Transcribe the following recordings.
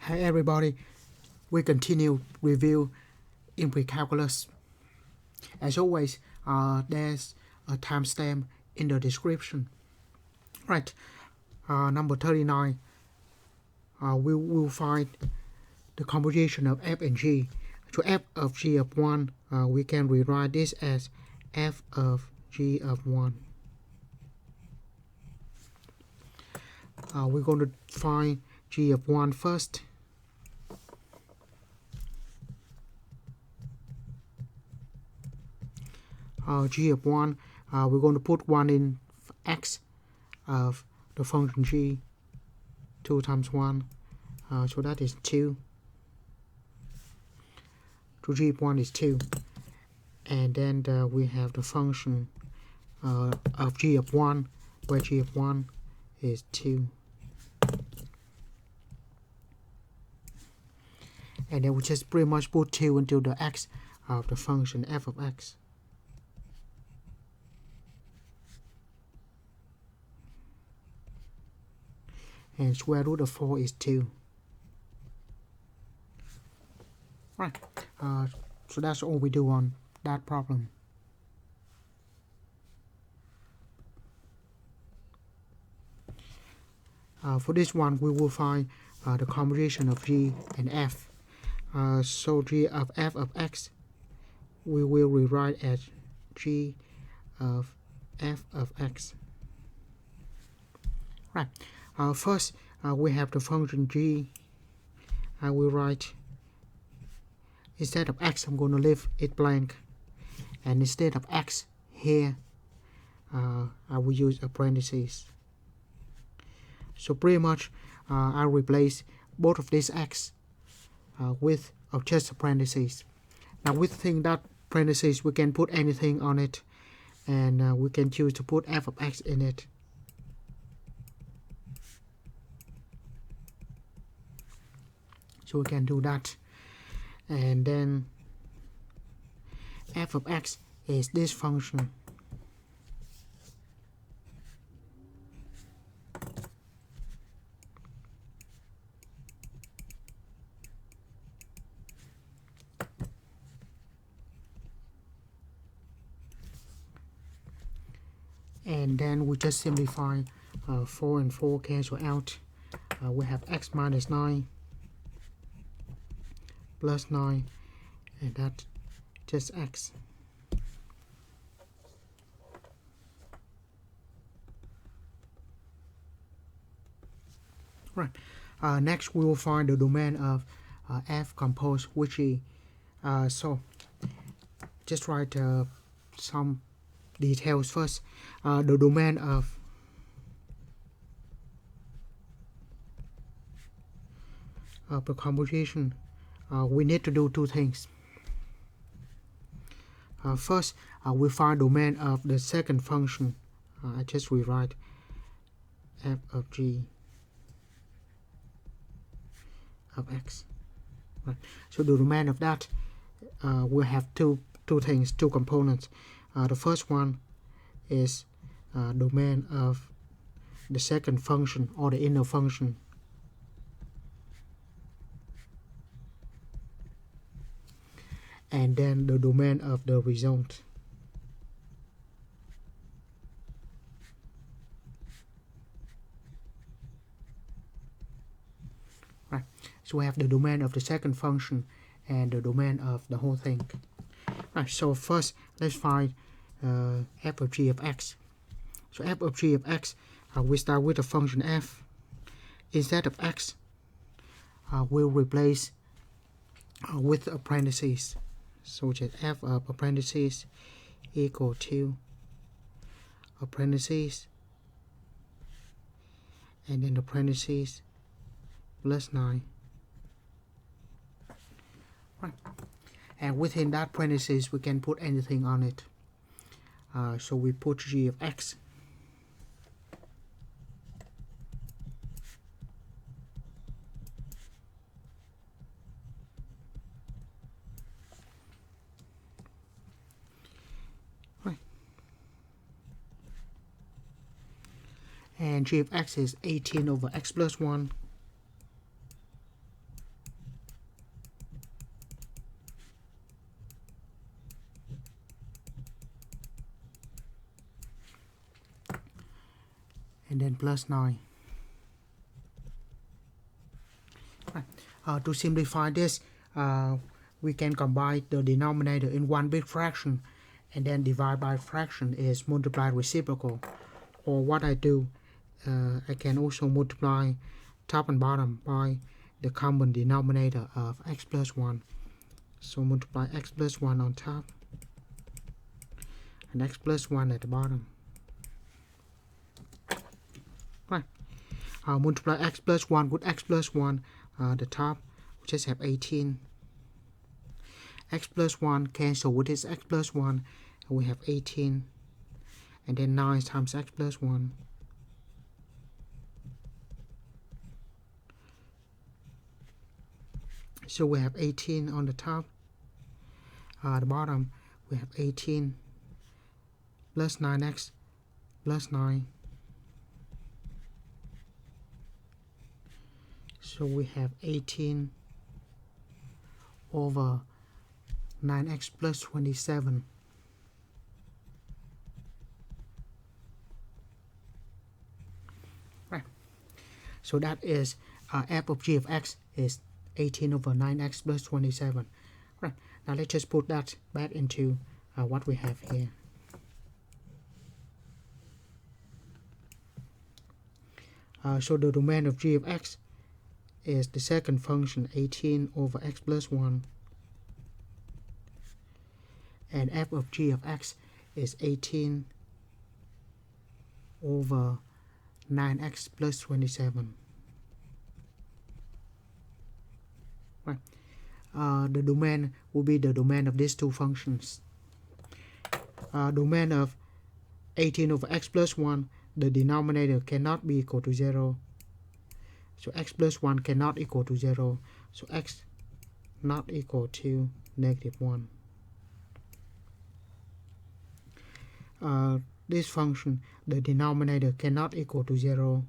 Hi everybody, we continue review in pre-calculus. As always, there's a timestamp in the description. Right, number 39, we will find the composition of f and g. So f of g of 1, we can rewrite this as f of g of 1. We're going to find g of 1 first. G of 1, we're going to put 1 in x of the function g, 2 times 1, so that is 2. So g of 1 is 2. And then we have the function of g of 1, where g of 1 is 2. And then we just pretty much put 2 into the x of the function f of x. And square root of 4 is 2. Right, so that's all we do on that problem. For this one, we will find the combination of g and f. So g of f of x, we will rewrite as g of f of x. Right. First, we have the function g. I will write, instead of x, I'm going to leave it blank. And instead of x here, I will use a parentheses. So pretty much, I'll replace both of these x with just a parentheses. Now, within that parentheses, we can put anything on it. And we can choose to put f of x in it. So we can do that. And then f of x is this function. And then we just simplify 4 and 4 cancel out. We have x minus 9 plus 9, and that's just x. Right. Next, we will find the domain of f composed with g. So just write some details first. The domain of the composition, we need to do two things. First, we find domain of the second function. I just rewrite f of g of x. Right. So the domain of that, we have two things, two components. The first one is domain of the second function or the inner function. And then the domain of the result. Right. So we have the domain of the second function and the domain of the whole thing. Right. So first, let's find f of g of x. So f of g of x, we start with the function f. Instead of x, we'll replace with a parentheses. So just f of a parentheses equal to a parentheses, and then the parentheses plus 9. Right. And within that parentheses, we can put anything on it. So we put g of x. Right. And g of x is 18 over x plus 1 and then plus 9. Right. To simplify this, we can combine the denominator in one big fraction and then divide by fraction is multiply reciprocal. Or what I do, I can also multiply top and bottom by the common denominator of x plus 1. So multiply x plus 1 on top and x plus 1 at the bottom. Right. Multiply x plus 1 with x plus 1, the top, we just have 18. X plus 1 cancel with this x plus 1, and we have 18. And then 9 times x plus 1. So we have 18 on the top. The bottom, we have 18 plus 9x plus 9. So we have 18 over 9x plus 27. Right. So that is f of g of x is 18 over 9x plus 27. Right. Now let's just put that back into what we have here. So the domain of g of x is the second function 18 over x plus 1. And f of g of x is 18 over 9x plus 27. Right. The domain will be the domain of these two functions. Domain of 18 over x plus 1, the denominator cannot be equal to 0. So x plus 1 cannot equal to 0. So x not equal to negative 1. This function, the denominator cannot equal to 0.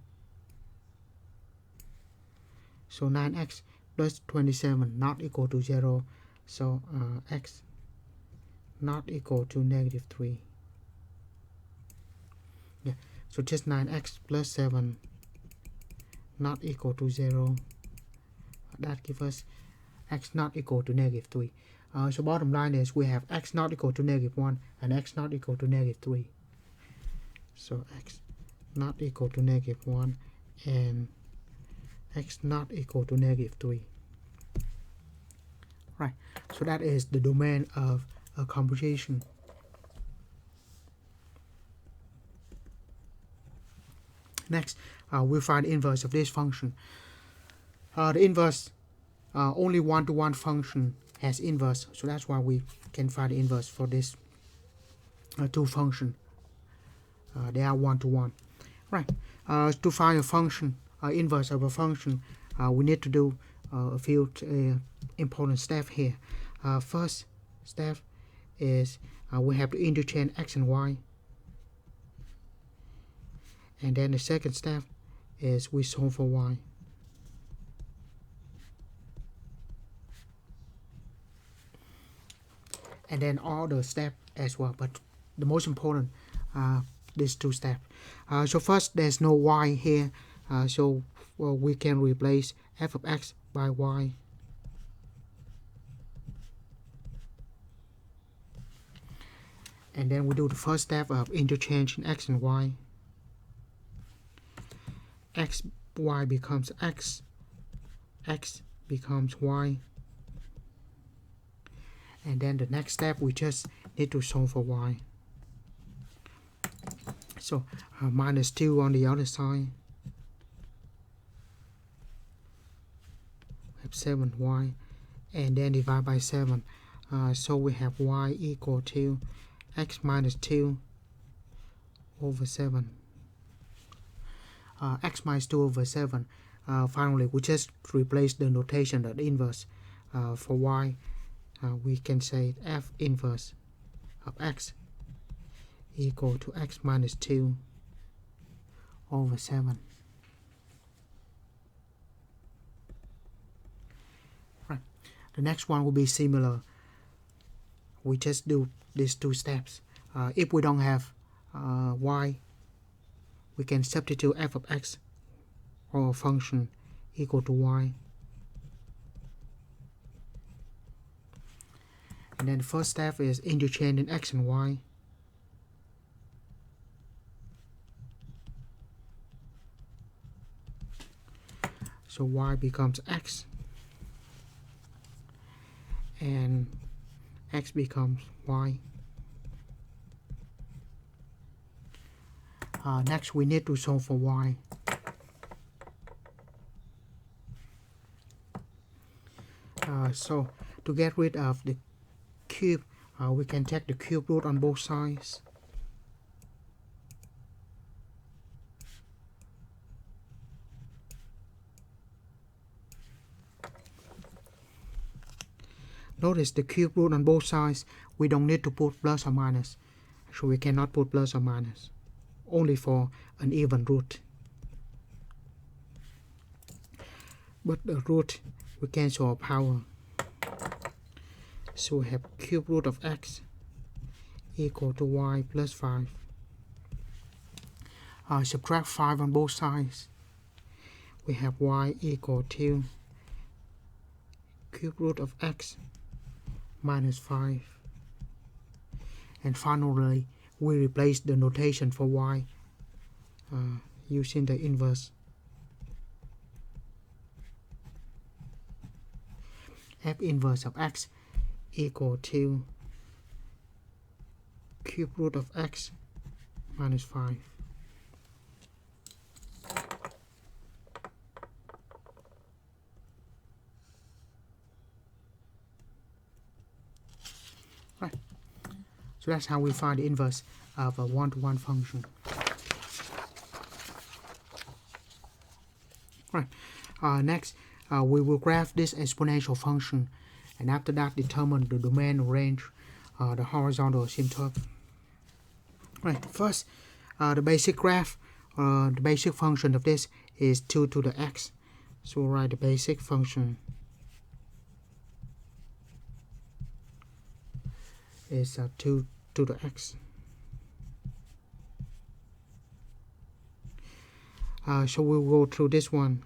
So 9x plus 27 not equal to 0. So x not equal to negative 3. Yeah. So just 9x plus 7 not equal to 0. That gives us x not equal to negative 3. So bottom line is we have x not equal to negative 1 and x not equal to negative 3. So x not equal to negative 1 and x not equal to negative 3. Right. So that is the domain of a computation. Next, we'll find the inverse of this function. The inverse, only one-to-one function has inverse, so that's why we can find the inverse for this two function. They are one-to-one. Right. To find a function, inverse of a function, we need to do a few important steps here. First step is we have to interchange x and y. And then the second step is we solve for y. And then all the steps as well, but the most important, these two steps. So first, there's no y here, so we can replace f of x by y. And then we do the first step of interchanging x and y. X, y becomes x, x becomes y. And then the next step, we just need to solve for y. So minus 2 on the other side. We have 7y. And then divide by 7. So we have y equal to x minus 2 over 7. X minus 2 over 7. Finally, we just replace the notation of the inverse. For y, we can say f inverse of x equal to x minus 2 over 7. Right. The next one will be similar. We just do these two steps. If we don't have y, we can substitute f of x or function equal to y. And then the first step is interchanging x and y. So y becomes x and x becomes y. Next we need to solve for y. So to get rid of the cube, we can take the cube root on both sides. Notice the cube root on both sides, we don't need to put plus or minus. So we cannot put plus or minus, only for an even root. But the root, we cancel our power. So we have cube root of x equal to y plus 5. Subtract 5 on both sides. We have y equal to cube root of x minus 5. And finally, we replace the notation for y using the inverse. F inverse of x equal to cube root of x minus 5. Right. So that's how we find the inverse of a one-to-one function. Right. Next, we will graph this exponential function, and after that determine the domain range, the horizontal asymptote. Right. First, the basic graph, the basic function of this is 2 to the x. So we'll write the basic function is 2 to the x. So we'll go through this one,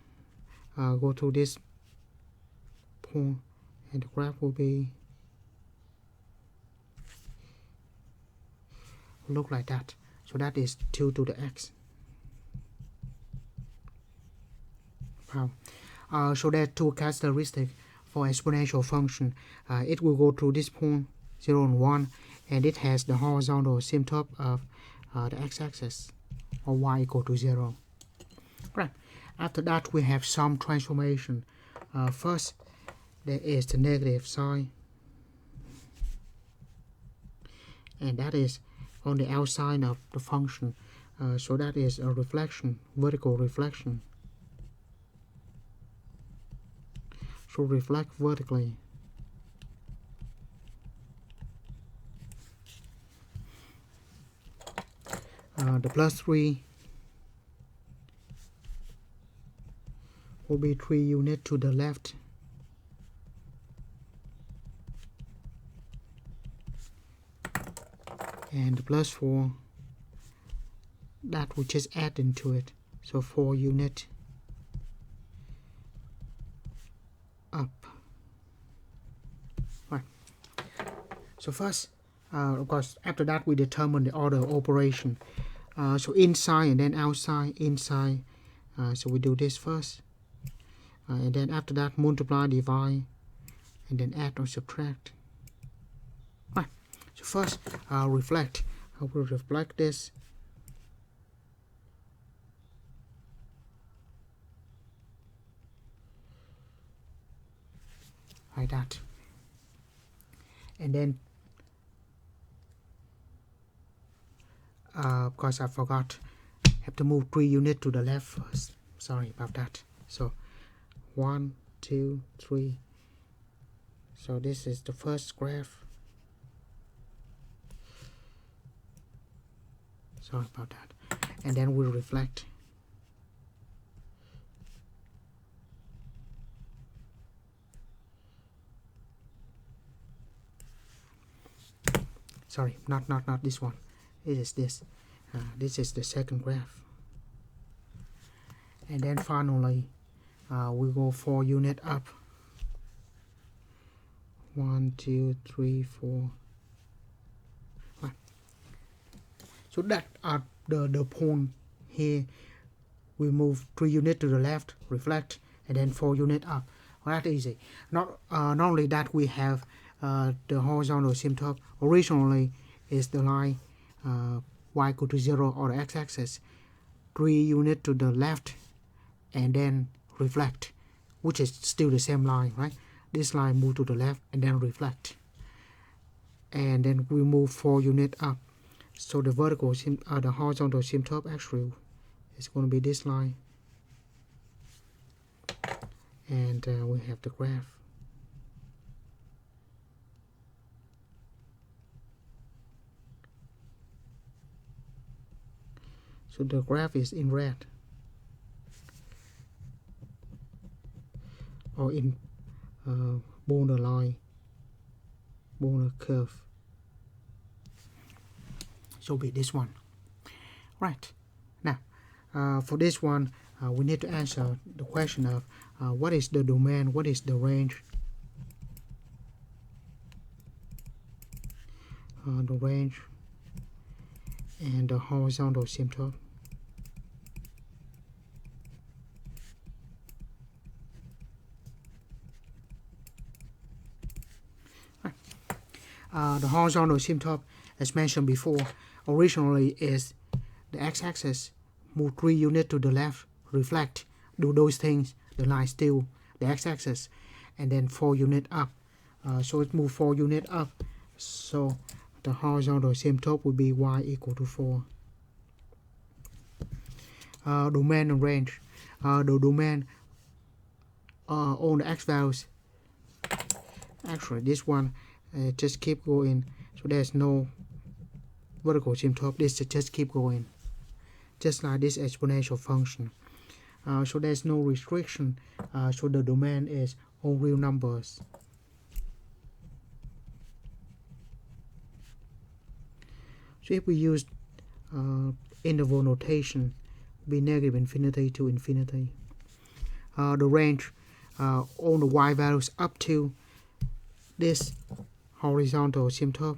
go through this point, and the graph will be look like that. So that is 2 to the x. Wow. So there are two characteristics for exponential function. It will go through this point 0 and 1, and it has the horizontal asymptote of the x-axis, or y equal to 0. Right. After that, we have some transformation. First, there is the negative sign, and that is on the outside of the function. So that is a reflection, vertical reflection. So reflect vertically. The plus 3 will be 3 units to the left. And the plus 4, that will just add into it. So 4 units up. Right. So first, of course, after that we determine the order of operation. So inside and then outside, inside. So we do this first. And then after that multiply, divide, and then add or subtract. Right. So first, reflect. I will reflect this. Like that. And then, because I forgot, have to move 3 units to the left first. Sorry about that. So 1, 2, 3. So this is the first graph. Sorry about that. And then we'll reflect. Sorry, not this one. It is this. This is the second graph. and then finally we go 4 units up. 1, 2, 3, 4. Right. So that are the point here. We move 3 units to the left, reflect, and then 4 units up. Well, that's easy. Not only that, we have the horizontal asymptote. Originally is the line y equal to 0 or the x-axis. 3 units to the left, and then reflect, which is still the same line, right? This line move to the left and then reflect, and then we move 4 units up. So the vertical the horizontal asymptote actually is going to be this line, and we have the graph. So the graph is in red, or in border line, border curve. So be this one. Right. Now, for this one, we need to answer the question of what is the domain, what is the range. The range and the horizontal asymptote. Right. The horizontal asymptote, as mentioned before, originally is the x-axis, move 3 units to the left, reflect, do those things, the line still the x-axis, and then 4 units up. So it move 4 units up, so the horizontal asymptote will be y equal to 4. Domain and range. The domain on the x values, actually this one just keep going, so there's no vertical asymptote. This just keep going, just like this exponential function. So there's no restriction, so the domain is all real numbers. So if we use interval notation, be negative infinity to infinity. The range on the y values up to this horizontal asymptote.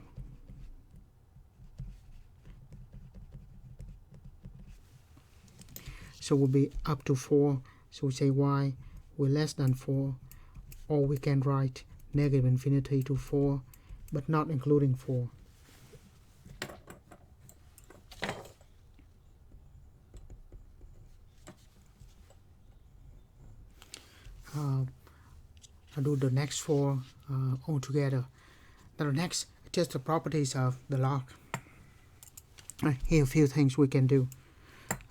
So will be up to 4. So we say y will less than 4, or we can write negative infinity to 4, but not including 4. I'll do the next 4 all together. Now the next, just the properties of the log. Here are a few things we can do.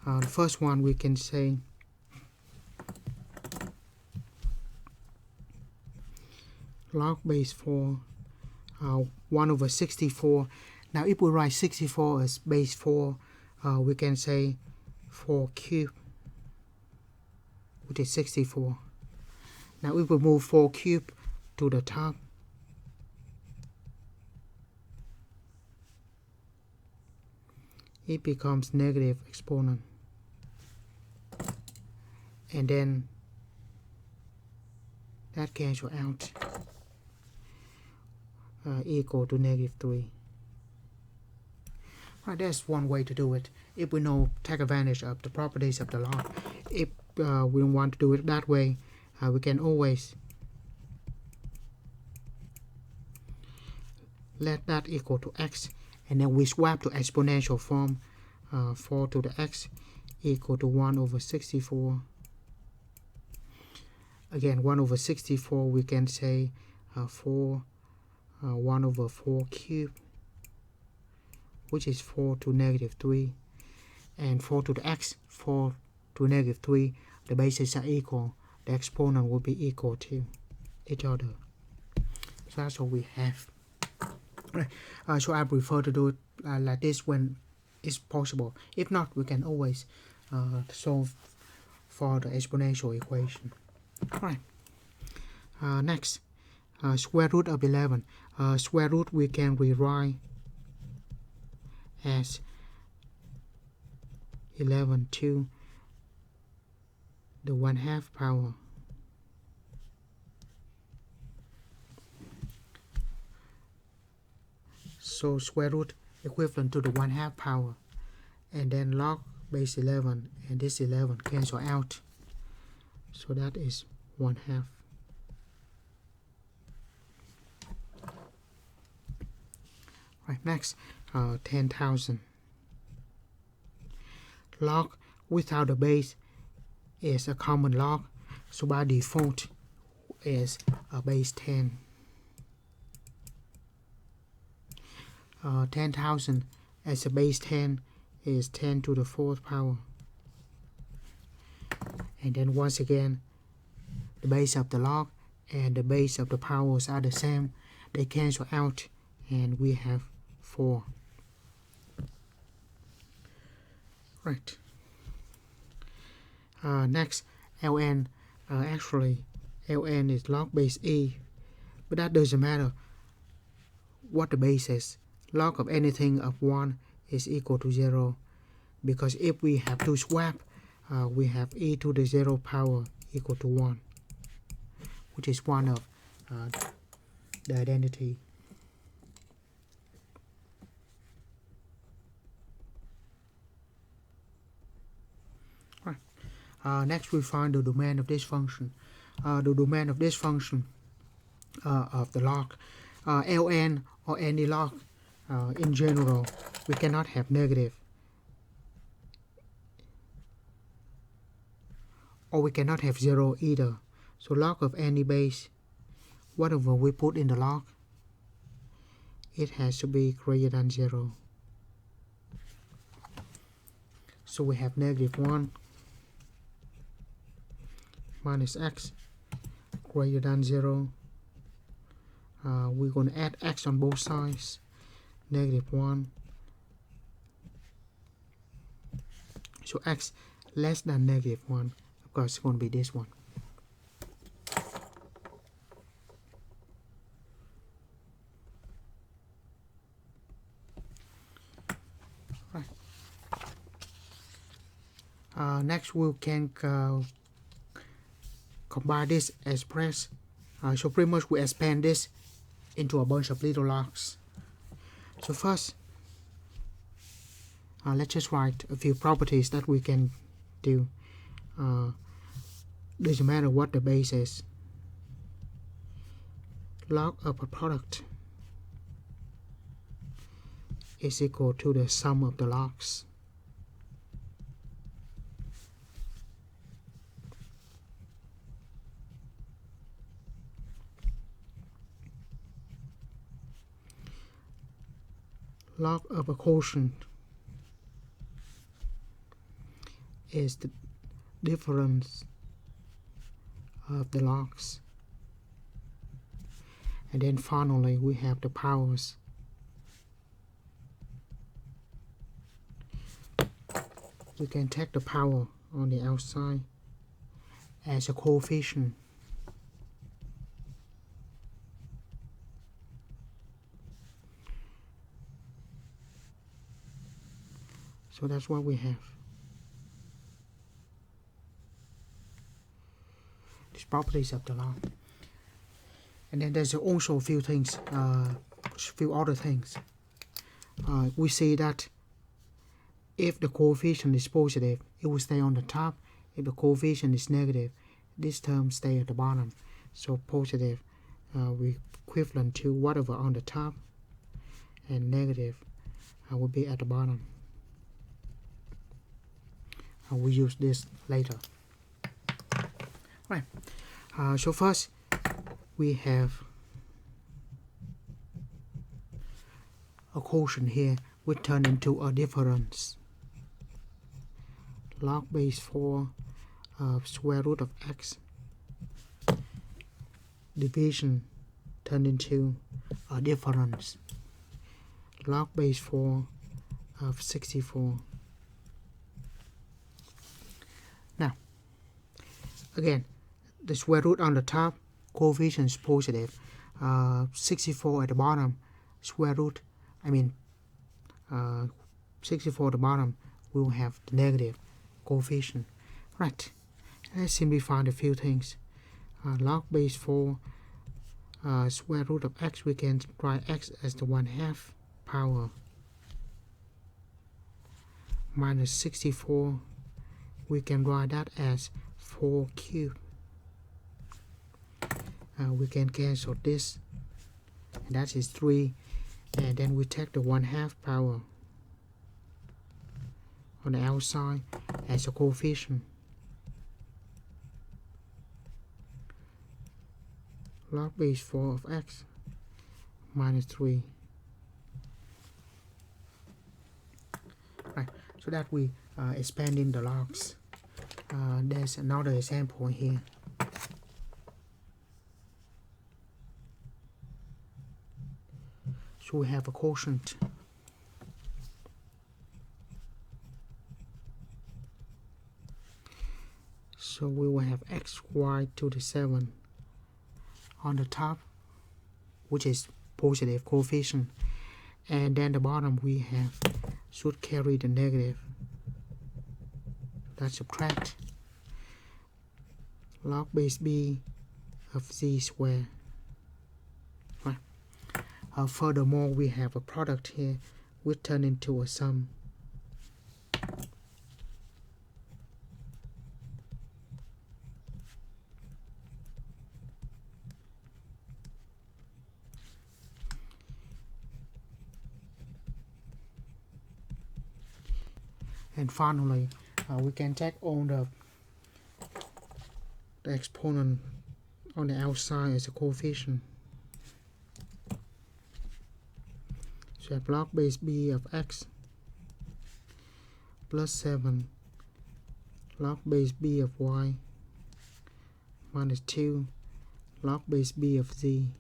The first one, we can say log base 4, 1 over 64. Now if we write 64 as base 4, we can say 4 cubed, which is 64. Now if we move 4 cubed to the top, it becomes negative exponent, and then that cancel out, equal to negative 3. Right, that's one way to do it. If we know, take advantage of the properties of the log. If we don't want to do it that way, we can always let that equal to x, and then we swap to exponential form. 4 to the x equal to 1 over 64. Again, 1 over 64, we can say 1 over 4 cubed, which is 4 to negative 3. And 4 to the x, 4 to negative 3, the bases are equal. The exponent will be equal to each other. So that's what we have. Right. So I prefer to do it like this when it's possible. If not, we can always solve for the exponential equation. Right. Next, square root of 11. Square root we can rewrite as 11 to the 1/2 power. So square root equivalent to the 1/2 power, and then log base 11, and this 11 cancel out, so that is 1/2. Right, next, 10,000. Log without the base is a common log, so by default is a base 10. 10,000 as a base 10 is 10 to the 4th power. And then once again, the base of the log and the base of the powers are the same. They cancel out, and we have 4. Right. Next, ln. Actually, ln is log base e, but that doesn't matter what the base is. Log of anything of 1 is equal to 0, because if we have to swap, we have e to the 0 power equal to 1, which is one of the identity. Right. Next, we find the domain of this function. The domain of this function of the log, ln or any log, in general, we cannot have negative, or we cannot have 0 either. So log of any base, whatever we put in the log, it has to be greater than 0. So we have -1 minus x greater than 0. We're going to add x on both sides. -1. So x less than -1. Of course, it's going to be this one. Right. Next, we can combine this express. So pretty much we expand this into a bunch of little logs. So first, let's just write a few properties that we can do. Doesn't matter what the base is. Log of a product is equal to the sum of the logs. Log of a quotient is the difference of the logs. And then finally we have the powers. We can take the power on the outside as a coefficient. So that's what we have. These properties of the log. And then there's also a few things, few other things. We see that if the coefficient is positive, it will stay on the top. If the coefficient is negative, this term stay at the bottom. So positive we equivalent to whatever on the top, and negative will be at the bottom. We use this later. Right. So first we have a quotient here which turn into a difference. Log base 4 of square root of x. Division turned into a difference. Log base 4 of 64. Now, again, the square root on the top, coefficient is positive. 64 at the bottom, square root, 64 at the bottom, we will have the negative coefficient. Right. Let's simplify a few things. Log base 4 square root of x, we can write x as the 1/2 power minus 64. We can write that as 4 cubed. We can cancel this, and that is 3, and then we take the 1/2 power on the outside as a coefficient. Log base 4 of x minus 3. Right, so that we expanding the logs. There's another example here. So we have a quotient. So we will have xy to the 7 on the top, which is positive coefficient, and then the bottom we have should carry the negative. Let's subtract log base b of z squared. Right. Furthermore, we have a product here which turn into a sum. And finally, we can take all the exponent on the outside as a coefficient. So we have log base b of x plus 7 log base b of y minus 2 log base b of z.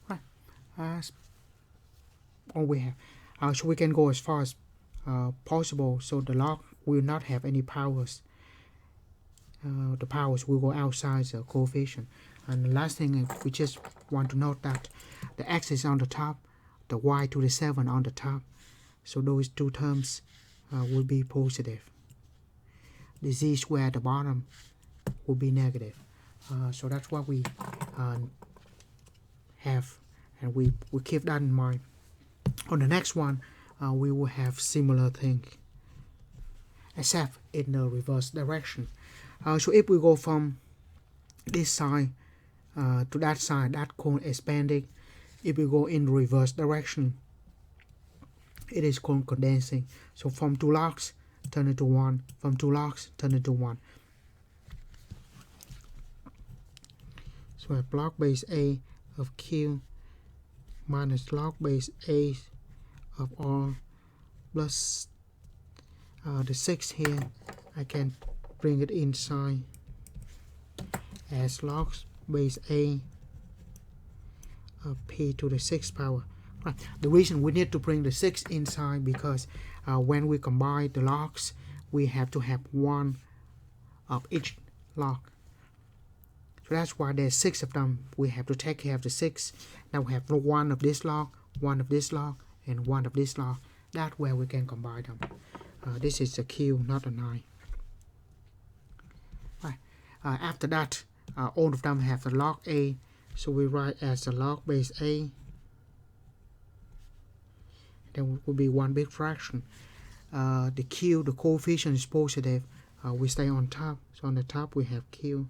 Right. All we have. So we can go as far as possible, so the log will not have any powers. The powers will go outside the coefficient. And the last thing, we just want to note that the x is on the top, the y to the 7 on the top, so those two terms will be positive. The z squared at the bottom will be negative. So that's what we have, and we keep that in mind. On the next one, we will have similar thing, except in the reverse direction. So if we go from this side to that side, that cone expanding. If we go in reverse direction, it is cone condensing. So from 2 logs turn into 1, from 2 logs turn into 1. So we have log base a of q minus log base a of r plus the 6 here. I can bring it inside as log base a of p to the 6th power. Right. The reason we need to bring the 6 inside because when we combine the logs, we have to have 1 of each log. So that's why there's 6 of them. We have to take care of the 6. Now we have 1 of this log, 1 of this log, and 1 of this log. That way we can combine them. This is a q, not a 9. Right. After that, all of them have a log a, so we write as a log base a. Then it will be one big fraction. The q, the coefficient is positive. We stay on top. So on the top we have q.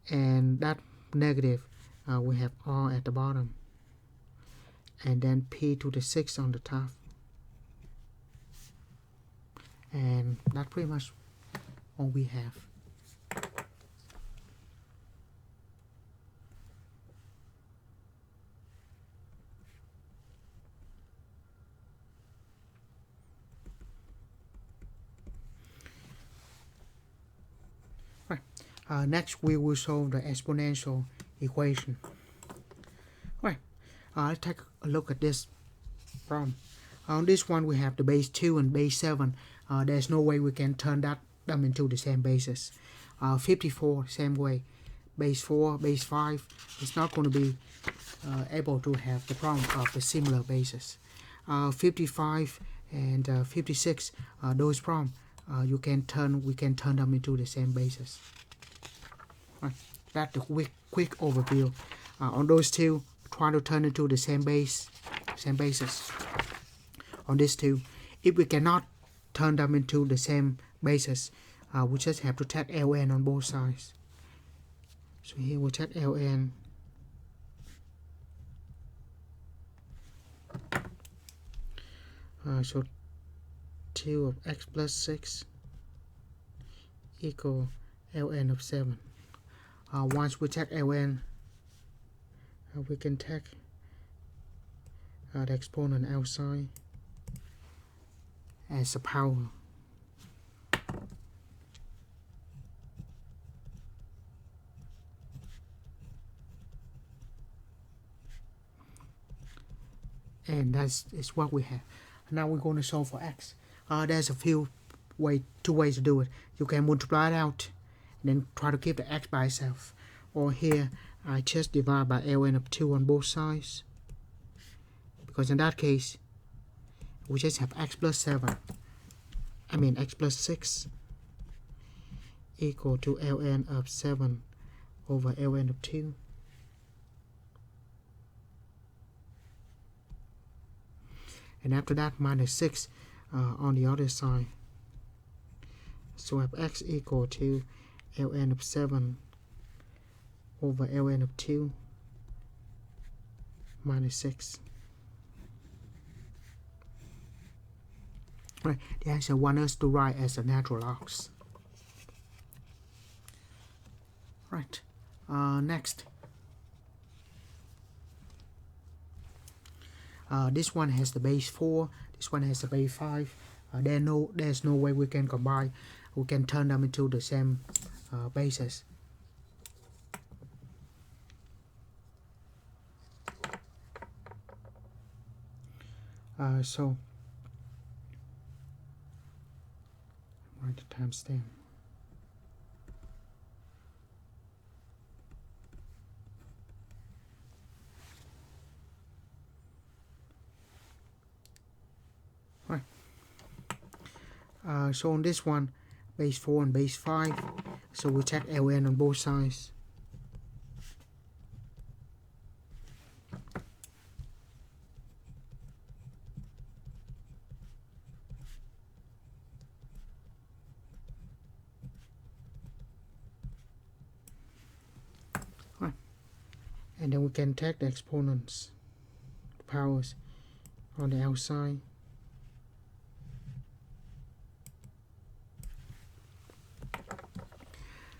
And that negative, we have r at the bottom. And then p to the 6 on the top. And that's pretty much all we have. Right. Next we will solve the exponential equation. Right. Let's take a look at this problem. On this one we have the base 2 and base 7. There's no way we can turn them into the same bases. 54, same way. Base 4, base 5, it's not going to be able to have the problem of the similar bases. 55 and 56, those problems, we can turn them into the same basis. Right. That's the quick overview on those two. Try to turn into the same basis on these two. If we cannot turn them into the same basis, we just have to take ln on both sides. So here we take ln. So 2 of x plus 6 equal ln of 7. Once we take ln, we can take the exponent outside as a power. And that's what we have. Now we're going to solve for x. There's a two ways to do it. You can multiply it out and then try to keep the x by itself. Or here, I just divide by ln of 2 on both sides. Because in that case, we just have x plus 6 equal to ln of 7 over ln of 2. And after that, minus 6 on the other side. So we have x equal to ln of 7 over ln of 2 minus 6. Right, the answer wants us to write as a natural logs. Right, next. This one has the base 4, this one has the base 5. There's no way we can combine. We can turn them into the same bases. So write the timestamp. Right. So on this one, base 4 and base 5. So we check ln on both sides. Right. And then we can take the exponents, the powers on the outside.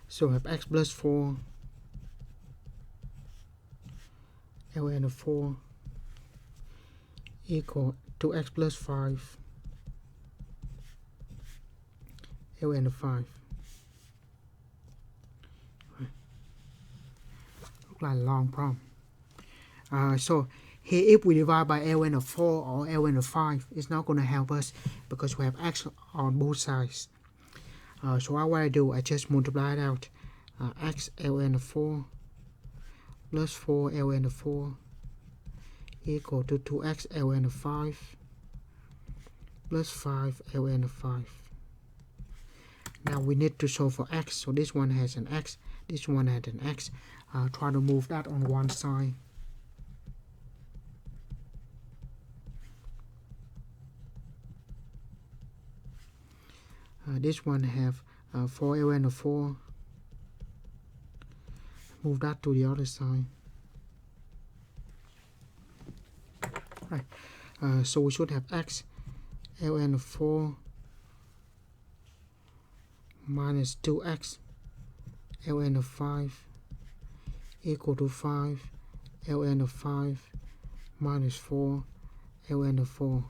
So we have x plus 4 ln of 4 equal to x plus 5 ln of 5. Right. Look like a long problem. So here, if we divide by ln of 4 or ln of 5, it's not going to help us because we have x on both sides. So what I do, I just multiply it out. X ln of 4 plus 4 ln of 4 equal to 2x ln of 5 plus 5 ln of 5. Now we need to solve for x. So this one has an x, this one has an x. Try to move that on one side. This one have 4 ln of 4. Move that to the other side. Right. So we should have x ln of 4 minus 2x ln of 5 equal to 5 ln of 5 minus 4 ln of 4.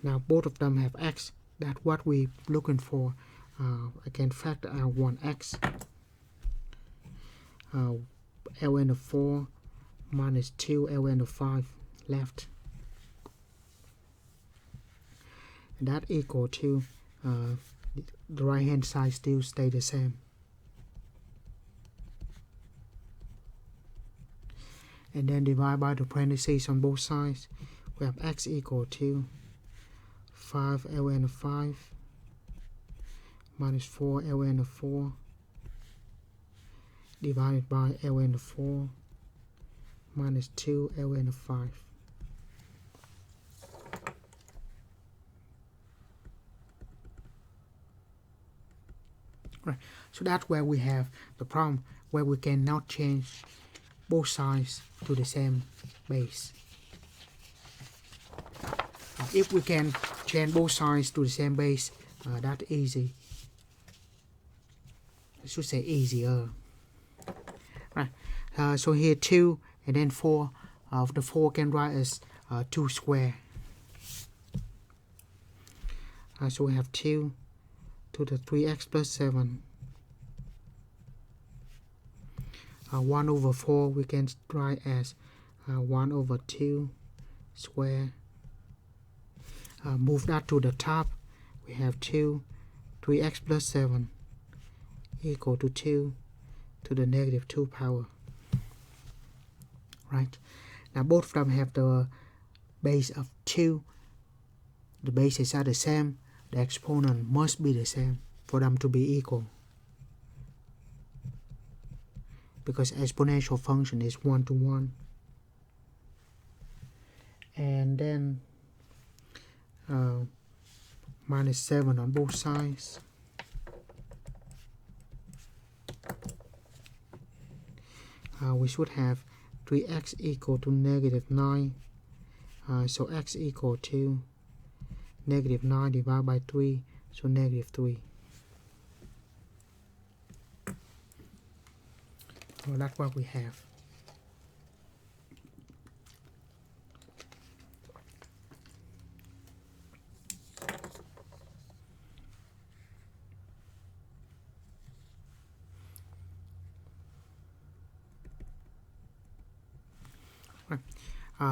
Now both of them have x. That's what we're looking for. I can factor out 1x. Ln of 4 minus 2 ln of 5 left. And that equal to the right hand side still stay the same. and then divide by the parentheses on both sides. We have x equal to 5 ln of 5 minus 4 ln of 4 divided by ln of 4 minus 2 ln of 5. Right, so that's where we have the problem where we cannot change both sides to the same base. If we can change both sides to the same base, that's easy. I should say easier. Right, so here 2 and then 4. The 4 can write as 2 square. So we have 2 to the 3x plus 7. 1 over 4 we can write as 1 over 2 square. Move that to the top. We have 2, 3x plus 7 equal to 2 to the negative 2 power. Right. Now both of them have the base of 2. The bases are the same. The exponent must be the same for them to be equal, because exponential function is 1 to 1. And then minus 7 on both sides. We should have 3x equal to negative 9. So x equal to negative 9 divided by 3, so negative 3. So that's what we have.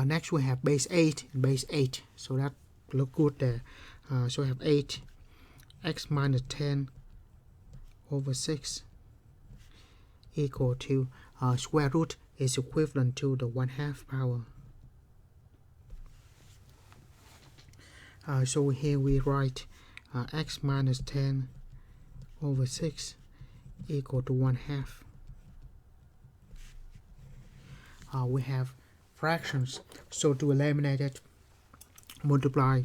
Next we have base 8 and base 8, so that look good there. So we have 8 x minus 10 over 6 equal to square root is equivalent to the 1/2 power. So here we write x minus 10 over 6 equal to 1/2. We have fractions, so to eliminate it, multiply,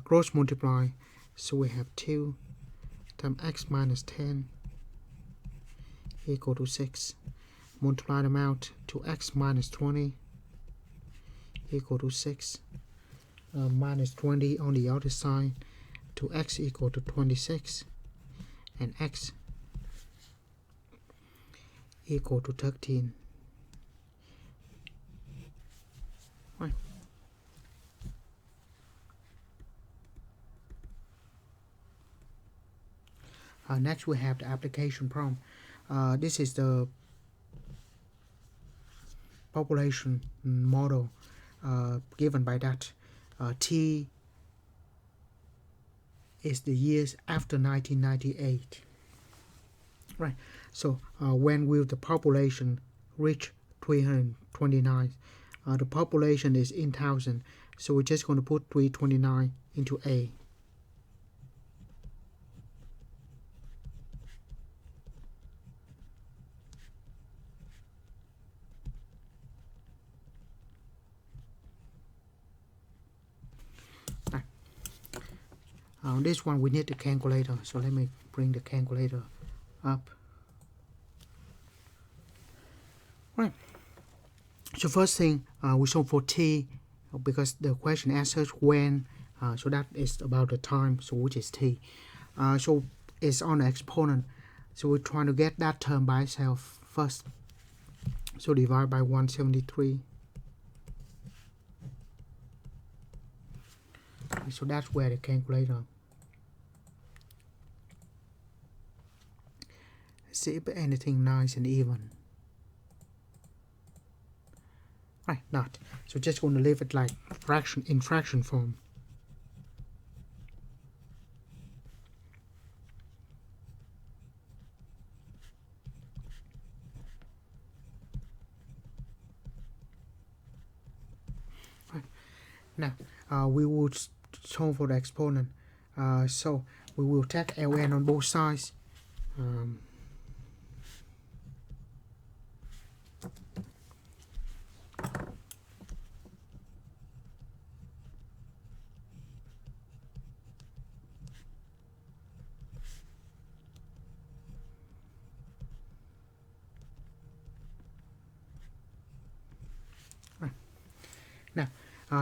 cross multiply. So we have 2 times x minus 10 equal to 6. Multiply them out to x minus 20 equal to 6. Minus 20 on the other side to x equal to 26. And x equal to 13. Right. Next we have the application problem. This is the population model given by that T is the years after 1998. Right. So when will the population reach 329? The population is in thousand, so we're just going to put 329 into A. This one we need the calculator, so let me bring the calculator up. Right. So first thing, we solve for t, because the question answers when, so that is about the time, so which is t. So it's on the exponent, so we're trying to get that term by itself first. So divide by 173. So that's where the calculator. See if anything nice and even. Right, not. So just going to leave it like fraction in fraction form. Now we will solve for the exponent. So we will take ln on both sides. Now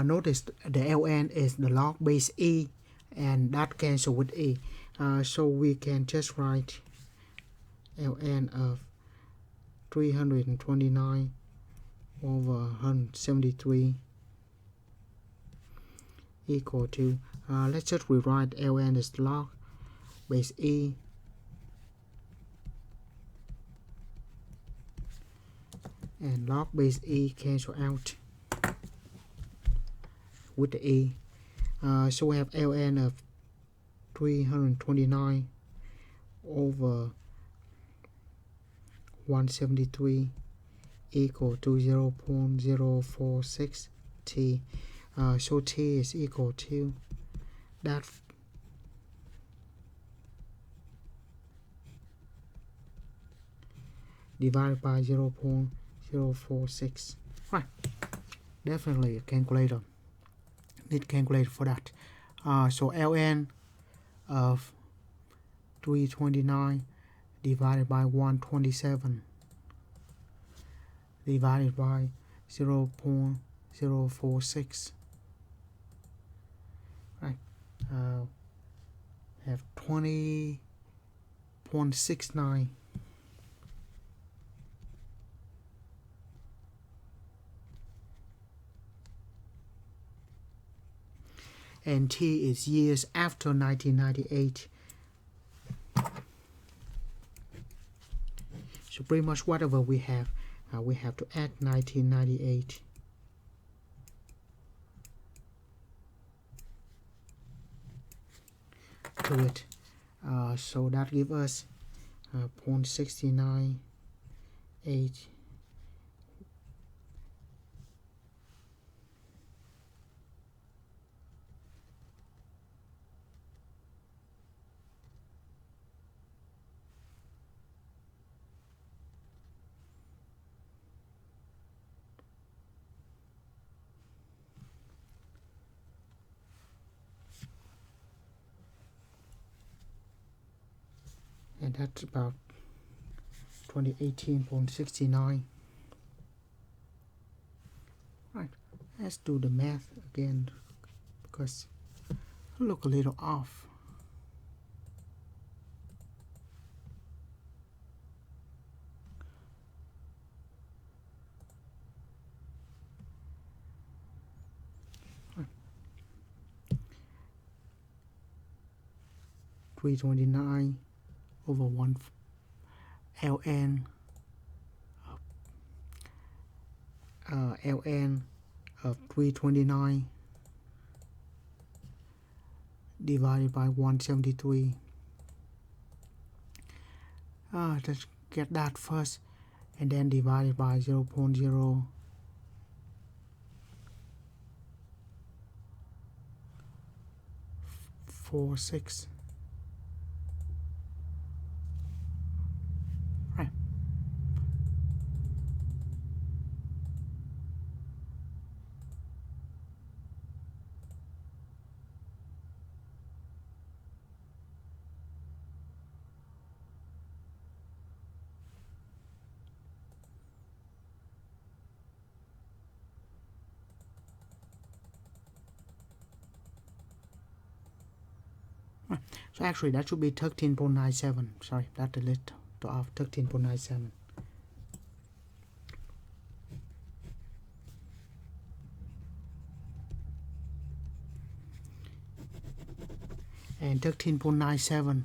notice the ln is the log base e, and that cancel with e. So we can just write ln of 329 over 173 equal to, let's just rewrite ln is log base e and log base e cancel out with the e. So we have ln of 329 over 173 equal to 0.046 t. So t is equal to that divided by 0.046. Right, definitely a calculator. Need calculator for that. So ln of 329 divided by 127 divided by 0.046. Right, have 20.69. And t is years after 1998. So pretty much whatever we have to add 1998 to it. So that gives us 0.698. And that's about 2018.69. Right, let's do the math again because I look a little off. Right. 329 over 1 ln ln of 329 divided by 173. Let's get that first and then divided by 0.046. Right. So actually that should be 13.97. Sorry, that's a little off. 13.97. And 13.97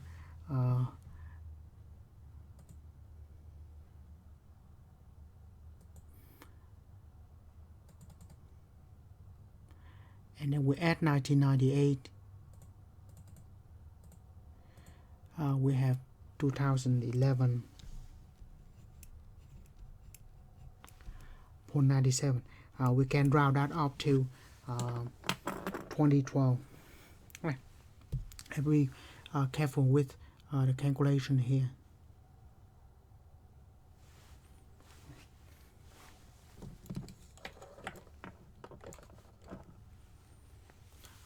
and then we add 1998. We have 2011.97. We can round that up to 2012. Right. And be careful with the calculation here.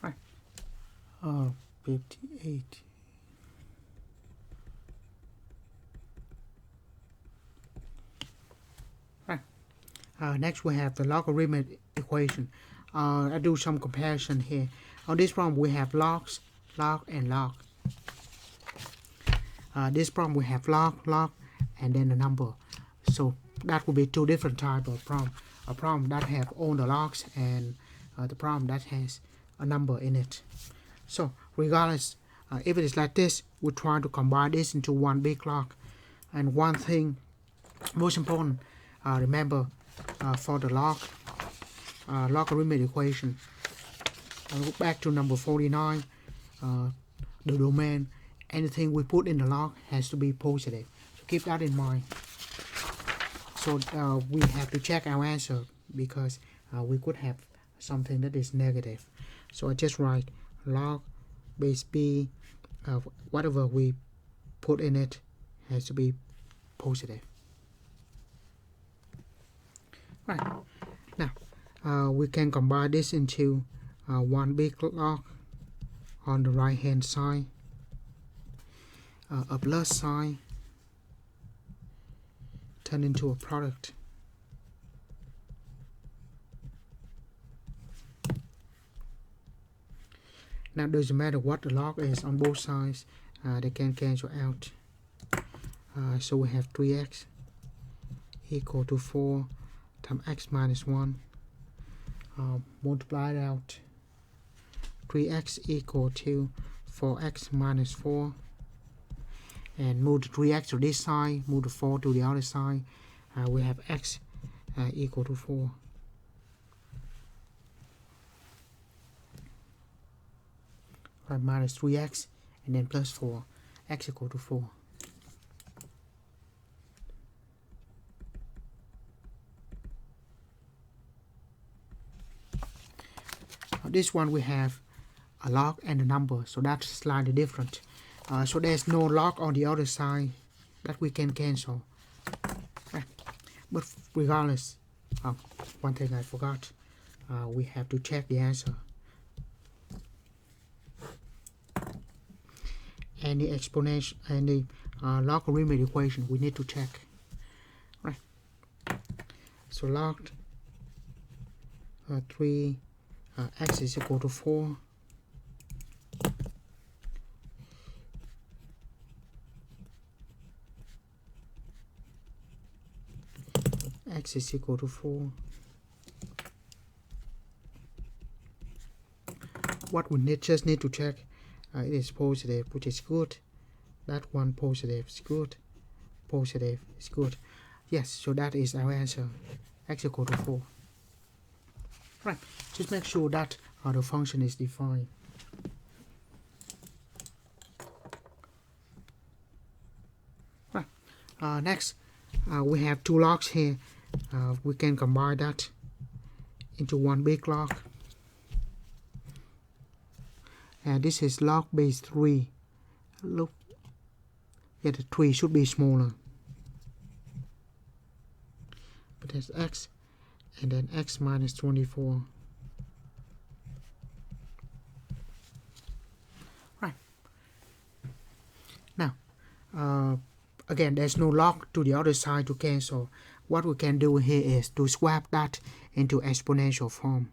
Right. 58. Right. Next we have the logarithmic equation. I do some comparison here. On this problem we have logs, log, and log. This problem we have log, and then a number. So that will be two different types of problem. A problem that have all the logs and the problem that has a number in it. So regardless, if it is like this, we try to combine this into one big log. And one thing most important, remember for the logarithmic equation, look back to number 49, the domain, anything we put in the log has to be positive. So keep that in mind. So we have to check our answer because we could have something that is negative. So I just write log base b, whatever we put in it has to be positive. Right. Now we can combine this into one big log on the right hand side, a plus sign turn into a product. Now it doesn't matter what the log is on both sides, they can cancel out. So we have 3x equal to 4 times x minus 1. Multiply it out. 3x equal to 4x minus 4. And move the 3x to this side, move the 4 to the other side. We have x equal to 4. Right, minus 3x and then plus 4. X equal to 4. This one we have a log and a number, so that's slightly different. So there's no log on the other side that we can cancel. Right. But regardless, one thing I forgot, we have to check the answer. Any exponential, any logarithmic equation, we need to check. Right. So log 3 x is equal to 4. X is equal to 4. What we just need to check, it is positive, which is good. That one positive is good. Positive is good. Yes, so that is our answer. X equal to 4. Right, just make sure that the function is defined. Right, next we have two logs here. We can combine that into one big log. And this is log base 3. Look, yeah, the 3 should be smaller. But that's x, and then x minus 24. Right. Now, again, there's no log to the other side to cancel. What we can do here is to swap that into exponential form.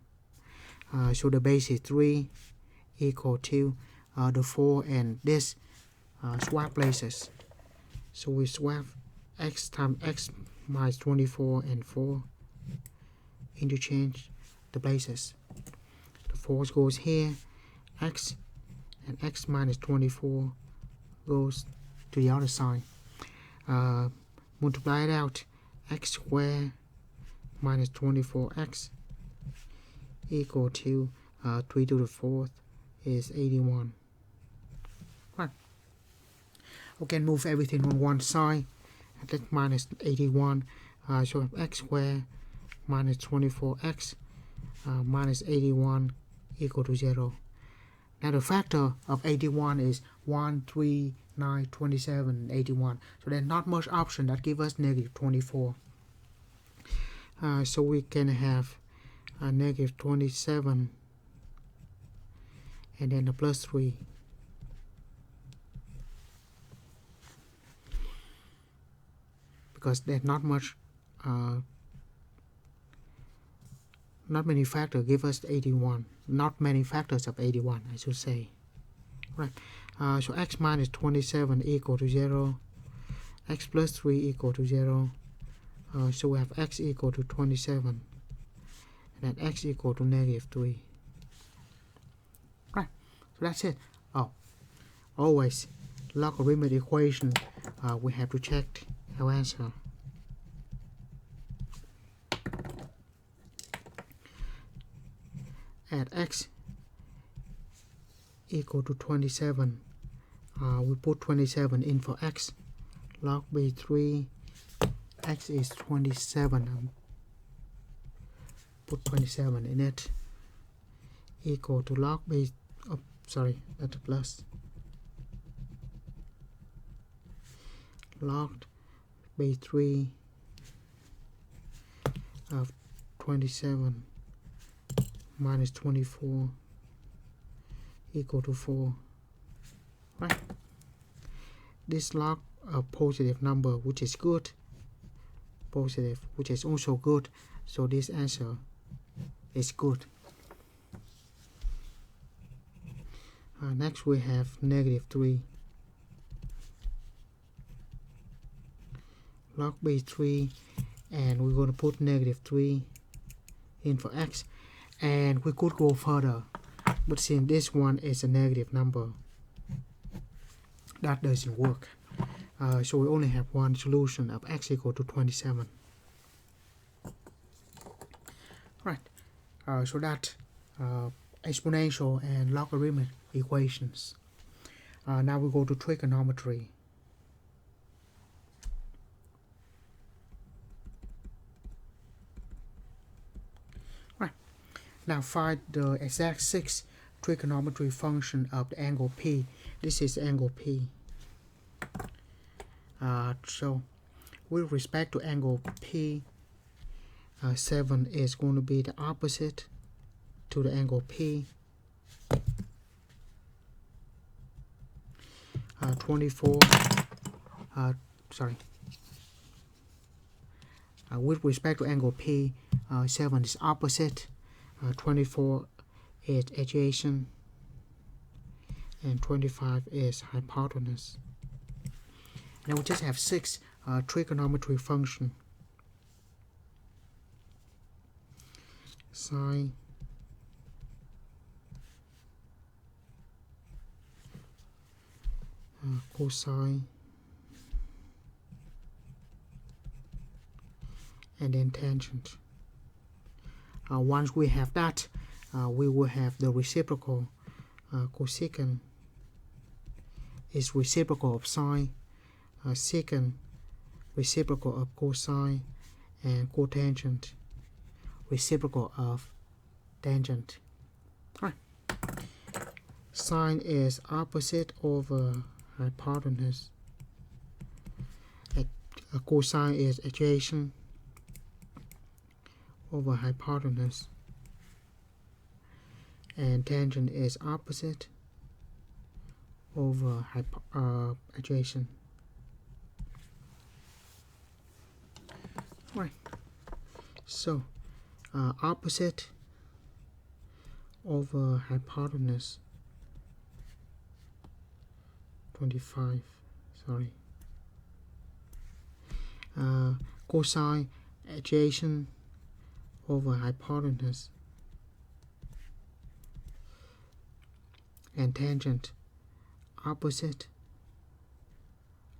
So the base is 3 equal to the 4 and this swap places. So we swap x times x minus 24 and 4, interchange the places. The 4 goes here, x, and x minus 24 goes to the other side. Multiply it out, x squared minus 24x equal to 3 to the 4th is 81. Right. We can move everything on one side. That's minus 81. So x squared minus 24x minus 81 equal to 0. Now the factor of 81 is 1, 3, 9, 27, and 81. So there's not much option that give us negative 24. So we can have negative 27 and then a plus 3. Because there's not much, not many factors give us 81. Not many factors of 81, I should say. Right. So x minus 27 equal to 0. X plus 3 equal to 0. So we have x equal to 27. And then x equal to negative 3. Right. So that's it. Oh, always logarithmic equation. We have to check our answer. At x equal to 27, we put 27 in for x. Log b3, x is 27. Put 27 in it. Equal to log b. Oh, sorry, that's a plus. Log b3 of 27 minus 24 equal to 4. Right. This log a positive number, which is good. Positive, which is also good. So this answer is good. Next we have negative 3. Log b3, and we're going to put negative 3 in for x. And we could go further, but since this one is a negative number, that doesn't work. So we only have one solution of x equal to 27. Right. So that exponential and logarithmic equations. Now we go to trigonometry. Right. Now find the exact 6 trigonometry function of the angle P. This is angle P. So with respect to angle P, 7 is going to be the opposite to the angle P. 24, with respect to angle P, 7 is opposite, 24 is adjacent, and 25 is hypotenuse. Now we just have 6 trigonometry function. Sine, cosine, and then tangent. Once we have that, we will have the reciprocal. Cosecant is reciprocal of sine, secant reciprocal of cosine, and cotangent reciprocal of tangent. Right. Sine is opposite over hypotenuse. Cosine is adjacent over hypotenuse, and tangent is opposite over adjacent. Right. So opposite over hypotenuse, 25. Sorry. Cosine adjacent over hypotenuse, and tangent opposite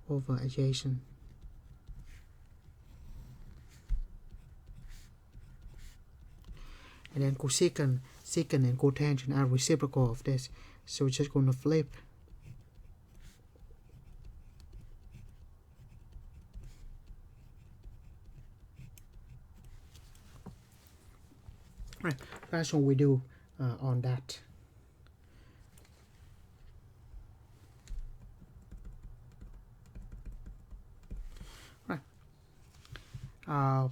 over adjacent. And then cosecant, secant, and cotangent are reciprocal of this, so we're just going to flip. Right, that's what we do on that. Right. I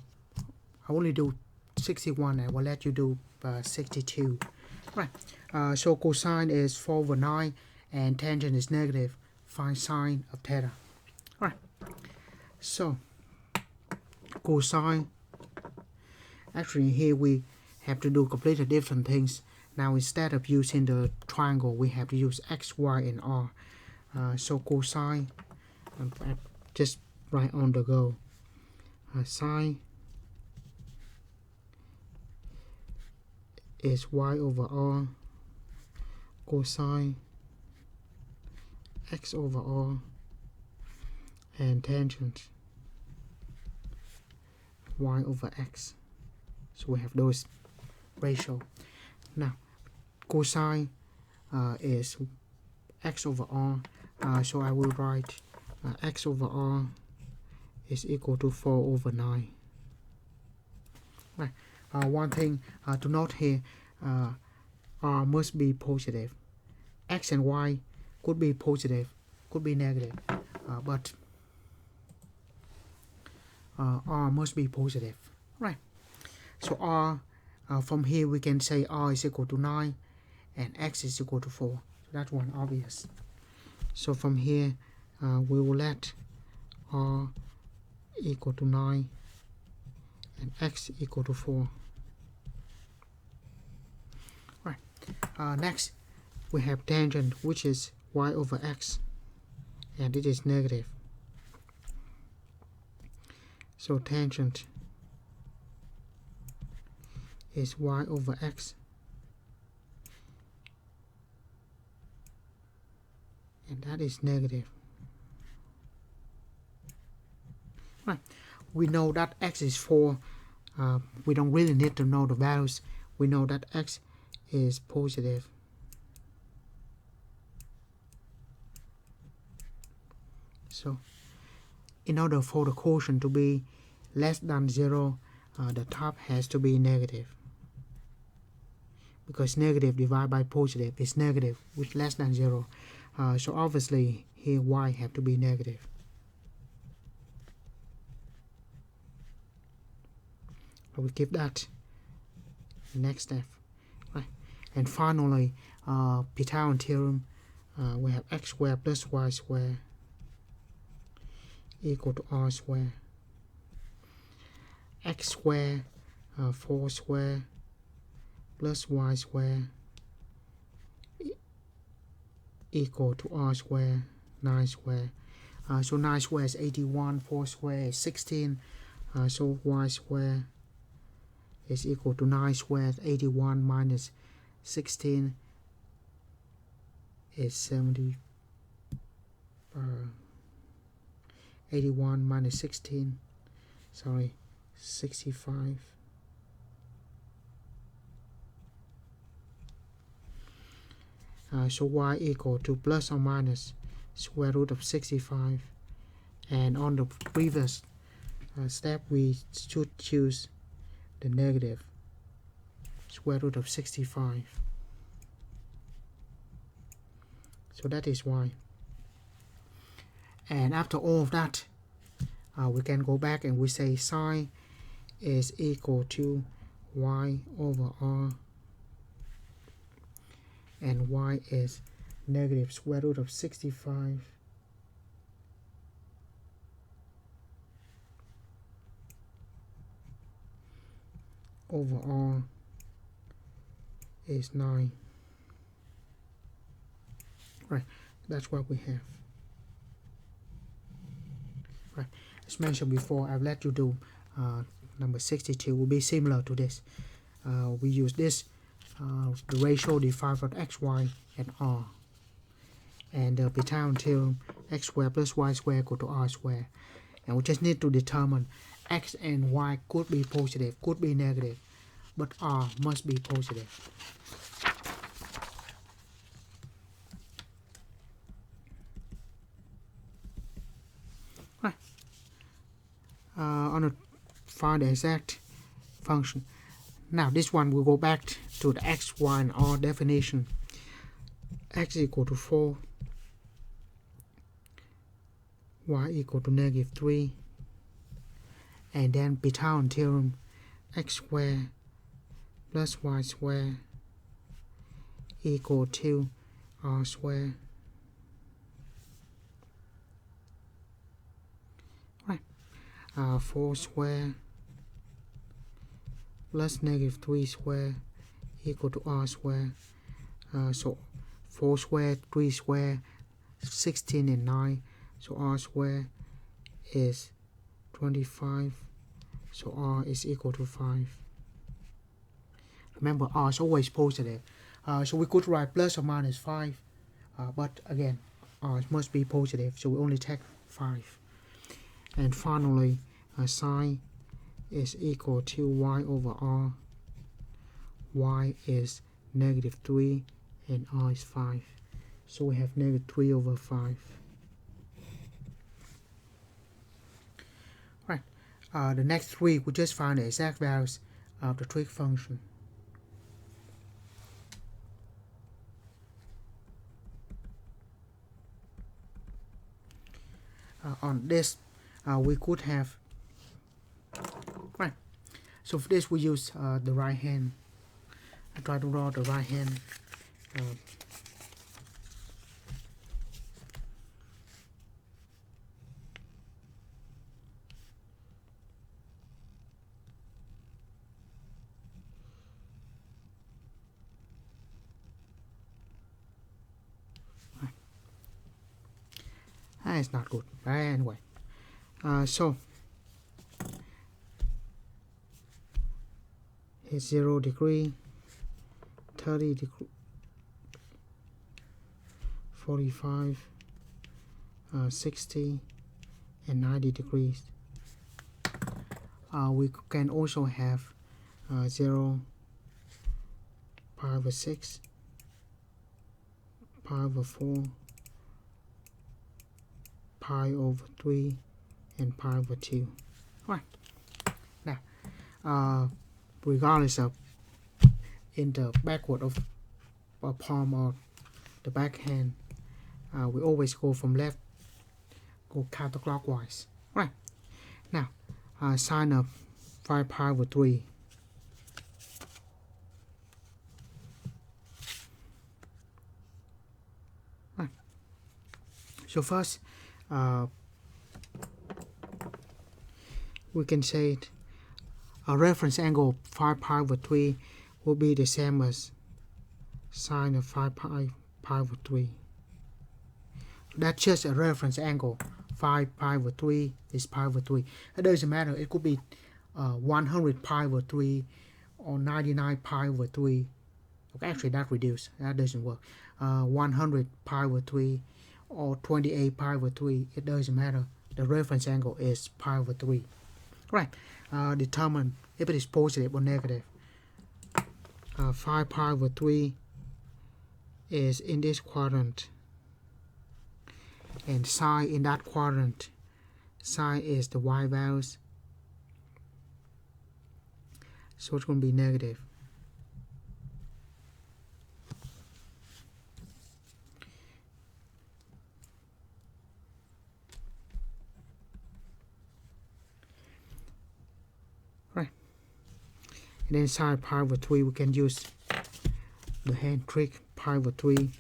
only do 61. I will let you do 62. Right. So cosine is 4/9 and tangent is negative. Find sine of theta. Right. So cosine, actually here we have to do completely different things. Now instead of using the triangle, we have to use x, y, and r. So cosine, just right on the go. Sine is y over r. Cosine x over r. And tangent y over x. So we have those ratio. Now cosine is x over r. So I will write x over r is equal to 4/9. Right. One thing to note here, r must be positive. X and y could be positive, could be negative, but r must be positive. Right. So r, from here we can say r is equal to 9 and x is equal to 4. So that's one obvious. So from here we will let r equal to 9 and x equal to 4. Right. Next we have tangent, which is y over x, and it is negative. So tangent is y over x, and that is negative. Right. We know that x is 4. We don't really need to know the values. We know that x is positive. So in order for the quotient to be less than 0, the top has to be negative. Because negative divided by positive is negative, which is less than 0. So obviously here y have to be negative. We keep that next step. Right. And finally, Pythagorean theorem, we have x squared plus y squared equal to r squared. X squared 4 squared plus y squared equal to r squared 9 squared. So 9 squared is 81, 4 squared is 16. So y squared is equal to 9 squared. 81 minus 16 is 70. 81 minus 16, sorry, 65. So y equal to plus or minus square root of 65. And on the previous step, we should choose the negative square root of 65. So that is y. And after all of that, we can go back and we say sine is equal to y over r, and y is negative square root of 65 over r is 9. Right, that's what we have. Right, as mentioned before, I've let you do number 62 will be similar to this. We use this the ratio defined for x, y, and r, and the Pythagorean theorem, x squared plus y squared equal to r squared, and we just need to determine x and y could be positive, could be negative, but r must be positive. Right. On a find the exact function. Now this one will go back to the x, y, and r definition. X equal to 4, y equal to -3, and then Pythagorean theorem, x squared plus y squared equal to r squared. Right. 4 squared plus -3 squared equal to r squared. So 4 squared, 3 squared, 16 and 9. So r squared is 25. So r is equal to 5. Remember, r is always positive. So we could write plus or minus 5. But again, r must be positive. So we only take 5. And finally, sine is equal to y over r. Y is -3 and r is 5. So we have -3 over 5. Right. The next three, we just find the exact values of the trig function. On this, we could have, right. So for this, we use the right hand. I try to draw the right hand. It's not good, but anyway. So it's 0 degree, 30 degree, 45, 60, and 90 degrees. We can also have 0, pi over 6, pi over 4, pi over 3, and pi over 2. Right. Now, regardless of in the backward of palm or the backhand, we always go from left, go counterclockwise. Right. Now, sine of 5 pi over 3. Right. So first, we can say a reference angle of 5 pi over 3 will be the same as sine of 5 pi over 3. That's just a reference angle. 5 pi over 3 is pi over 3. It doesn't matter. It could be 100 pi over 3 or 99 pi over 3. Okay, actually, that reduced. That doesn't work. 100 pi over 3 or 28 pi over 3. It doesn't matter. The reference angle is pi over 3. Right. Determine if it is positive or negative. 5 pi over 3 is in this quadrant, and sine in that quadrant. Sine is the y values, so it's going to be negative. Right. And then sine pi over 3, we can use the hand trick, pi over 3.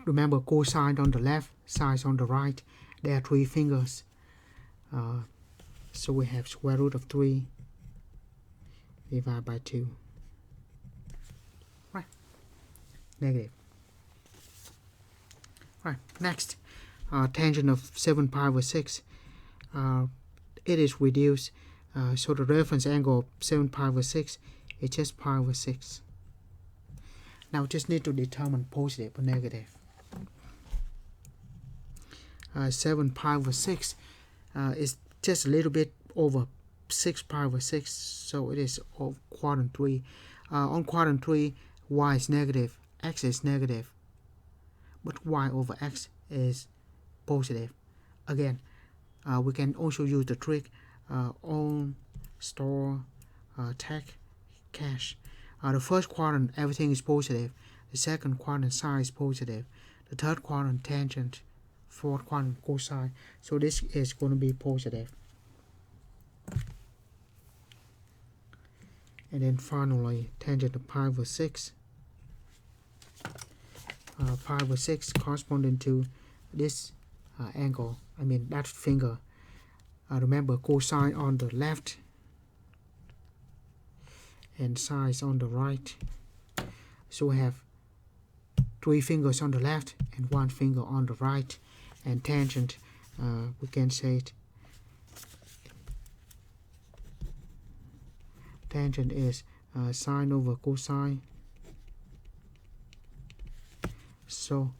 Remember, cosine on the left, sine on the right. There are 3 fingers. So we have square root of 3 divided by 2. Right. Negative. Right. Next, tangent of 7 pi over 6. It is reduced. So the reference angle of 7 pi over 6 is just pi over 6. Now just need to determine positive or negative. 7 pi over 6 is just a little bit over 6 pi over 6, so it is of quadrant 3. On quadrant 3, y is negative, x is negative, but y over x is positive. Again, we can also use the trick on, store, take cash. The first quadrant, everything is positive. The second quadrant, sine is positive. The third quadrant, tangent. Fourth quadrant, cosine. So this is going to be positive. And then finally, tangent of pi over 6. Pi over 6 corresponding to this angle, that finger. Remember, cosine on the left and sine is on the right. So we have 3 fingers on the left and 1 finger on the right. And tangent, we can say it. Tangent is sine over cosine. So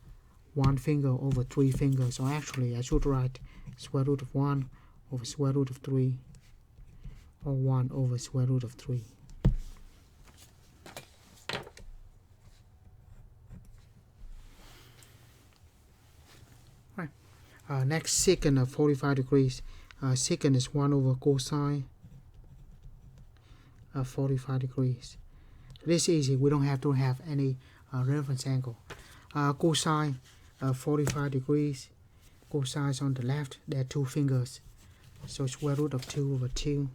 1 finger over 3 fingers. So actually I should write square root of 1 over square root of 3, or 1 over square root of 3. Right. Next, secant of 45 degrees. Secant is 1 over cosine of 45 degrees. This is easy. We don't have to have any reference angle. Cosine 45 degrees. Cosine is on the left. There are 2 fingers. So square root of 2 over 2.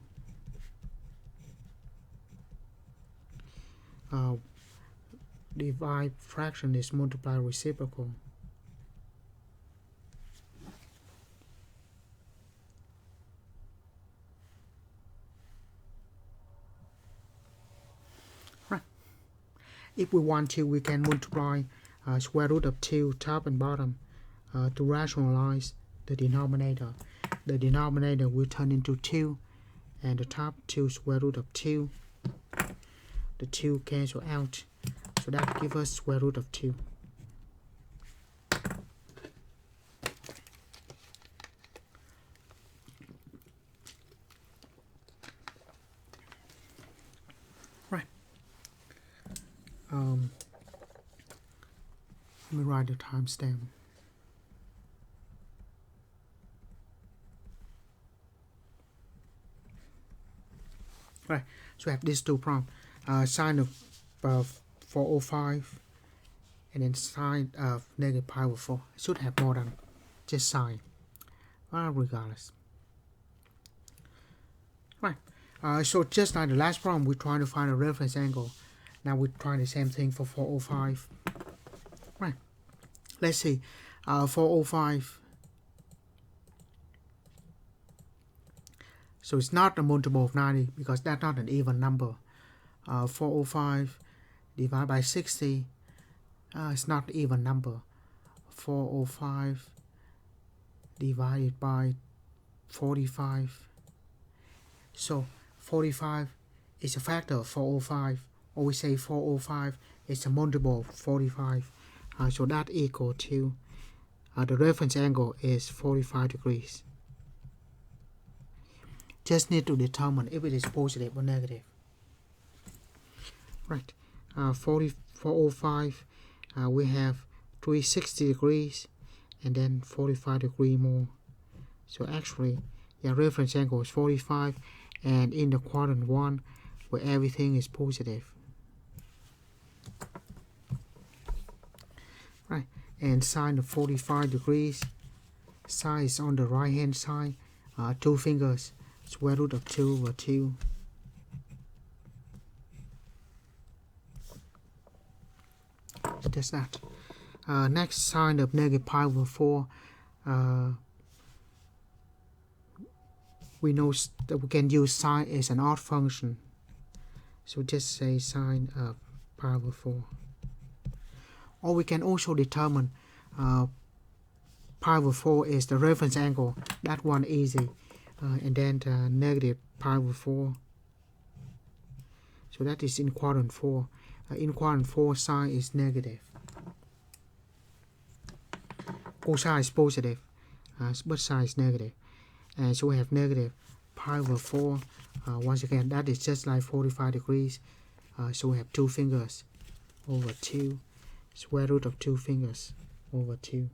Divide fraction is multiply reciprocal. Right. If we want to, we can multiply square root of 2 top and bottom to rationalize the denominator. The denominator will turn into 2, and the top 2 square root of 2. The 2 cancel out, so that gives us square root of 2. Right. Let me write the timestamp. Right, so I have these 2 problems. Sine of 405 and then sine of negative pi over 4. I should have more than just sine. Regardless. Right, so just like the last problem, we're trying to find a reference angle. Now we're trying the same thing for 405. Right, let's see. 405. So it's not a multiple of 90 because that's not an even number. 405 divided by 60, it's not an even number. 405 divided by 45. So 45 is a factor of 405, or we say 405 is a multiple of 45. So that equal to, the reference angle is 45 degrees. Just need to determine if it is positive or negative. Right, 405, we have 360 degrees and then 45 degrees more. So actually, the reference angle is 45, and in the quadrant 1, where everything is positive. Right, and sine of 45 degrees, sine is on the right hand side, 2 fingers, square root of 2 over 2. Just that. Next, sine of negative pi over 4. We know that we can use sine as an odd function. So just say sine of pi over 4. Or we can also determine pi over 4 is the reference angle. That one easy. And then negative pi over 4. So that is in quadrant 4. In quadrant 4, sine is negative. Cosine is positive, but sine is negative. And so we have negative pi over 4. Once again, that is just like 45 degrees. So we have 2 fingers over 2. Square root of 2 fingers over 2.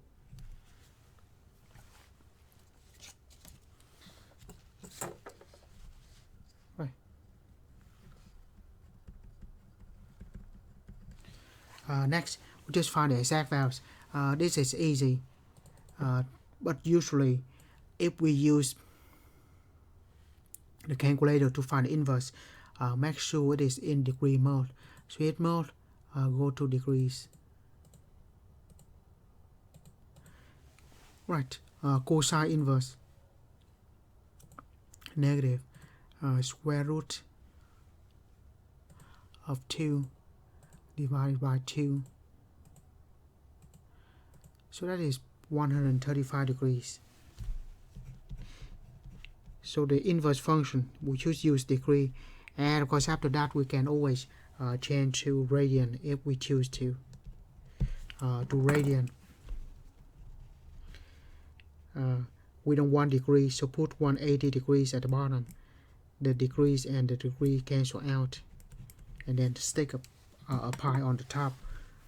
Right. Next, we just find the exact values. This is easy, but usually if we use the calculator to find the inverse, make sure it is in degree mode. So hit mode, go to degrees. Right, cosine inverse, negative square root of 2 divided by 2. So that is 135 degrees. So the inverse function, we should use degree, and of course after that we can always change to radian if we choose to radian. We don't want degrees, so put 180 degrees at the bottom. The degrees and the degree cancel out, and then stick a pi on the top,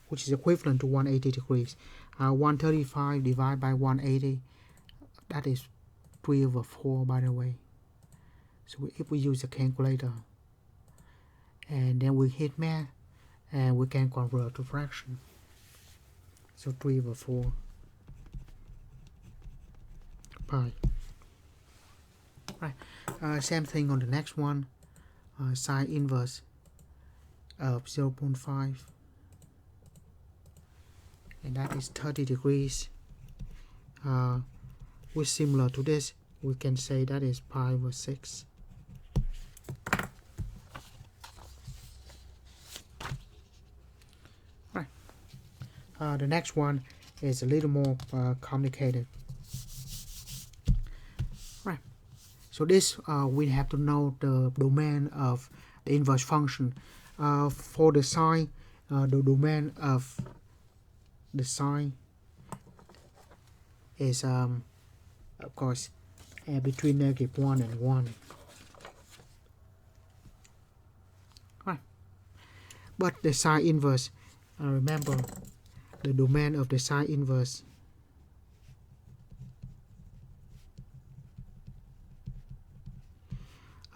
which is equivalent to 180 degrees. 135 divided by 180, that is 3/4, by the way. So if we use a calculator, and then we hit math, and we can convert to fraction. So 3/4 pi. Right. Same thing on the next one. Sine inverse of 0.5, and that is 30 degrees. Which similar to this, we can say that is pi over 6. Right. The next one is a little more complicated. Right. So this we have to know the domain of the inverse function. For the sine, the domain of the sine is of course between -1 and 1. Right. But the sine inverse, remember the domain of the sine inverse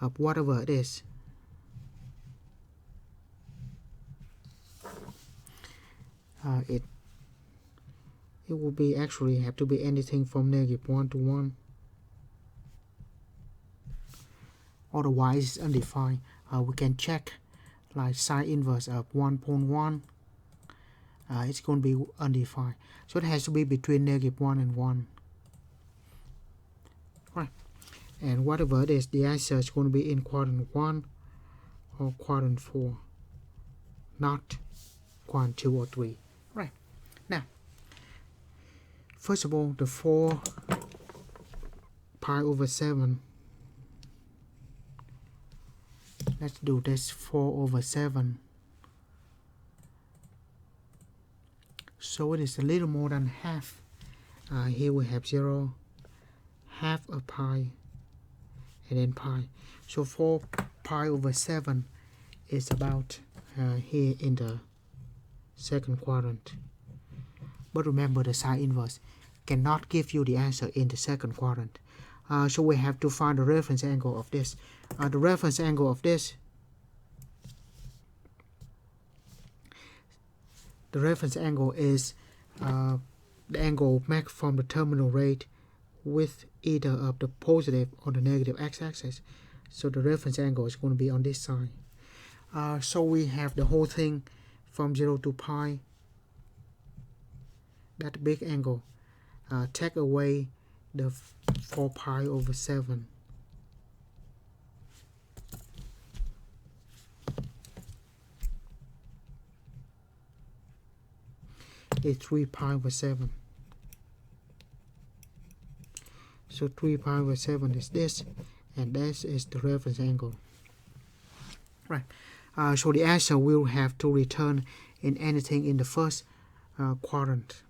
of whatever it is, it will be actually have to be anything from -1 to 1. Otherwise it's undefined. We can check like sine inverse of 1.1. It's going to be undefined. So it has to be between -1 and 1. Right. And whatever it is, the answer is going to be in quadrant 1 or quadrant 4, not quadrant 2 or 3. Right. Now, first of all, the 4 pi over 7. Let's do this 4 over 7. So it is a little more than half. Here we have 0, half a pi, and then pi. So 4 pi over 7 is about here in the second quadrant. But remember, the sine inverse cannot give you the answer in the second quadrant. So we have to find the reference angle of this. The reference angle of this, the reference angle is the angle made from the terminal rate with either of the positive or the negative x-axis. So the reference angle is going to be on this side. So we have the whole thing from 0 to pi, that big angle. Take away the 4 pi over 7. It's 3 pi over 7. So 3 pi over 7 is this, and this is the reference angle. Right. So the answer will have to return in anything in the first quadrant.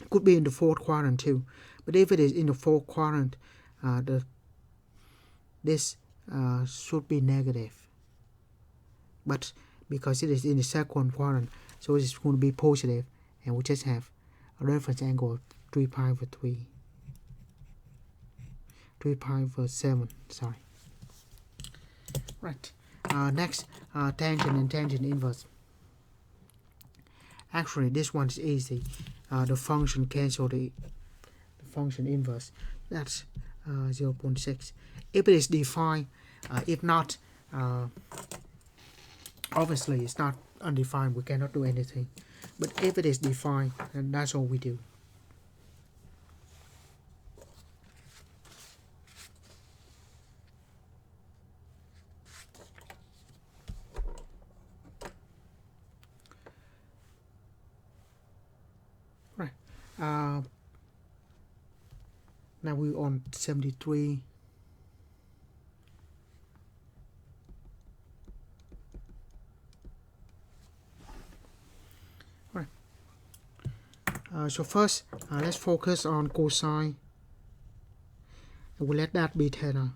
Could be in the fourth quadrant too, but if it is in the fourth quadrant, this should be negative. But because it is in the second quadrant, so it's going to be positive, and we just have a reference angle of 3 pi over 3. 3 pi over 7, sorry. Right. Next, tangent and tangent inverse. Actually, this one is easy. The function cancel the function inverse. That's 0.6. If it is defined, if not, obviously it's not undefined, we cannot do anything. But if it is defined, then that's all we do. Right. Now we're on 73. Right. So first, let's focus on cosine. And we'll let that be theta.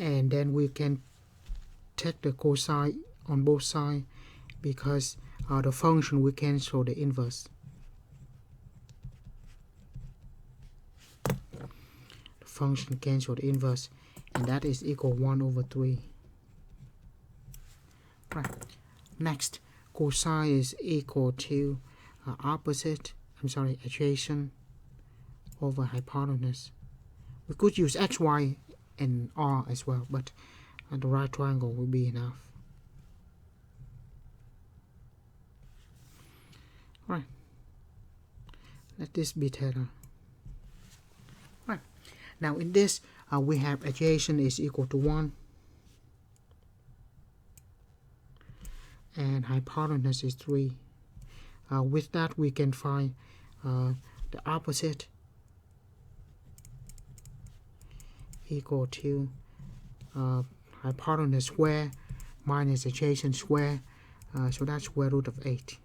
And then we can take the cosine on both sides because the function we cancel the inverse. The function cancel the inverse, and that is equal 1/3. Right. Next, cosine is equal to adjacent over hypotenuse. We could use x, y, and r as well, but the right triangle will be enough. Right. Let this be theta. Right. Now in this, we have adjacent is equal to 1. And hypotenuse is 3. With that, we can find the opposite equal to hypotenuse square minus adjacent square, so that's square root of 8.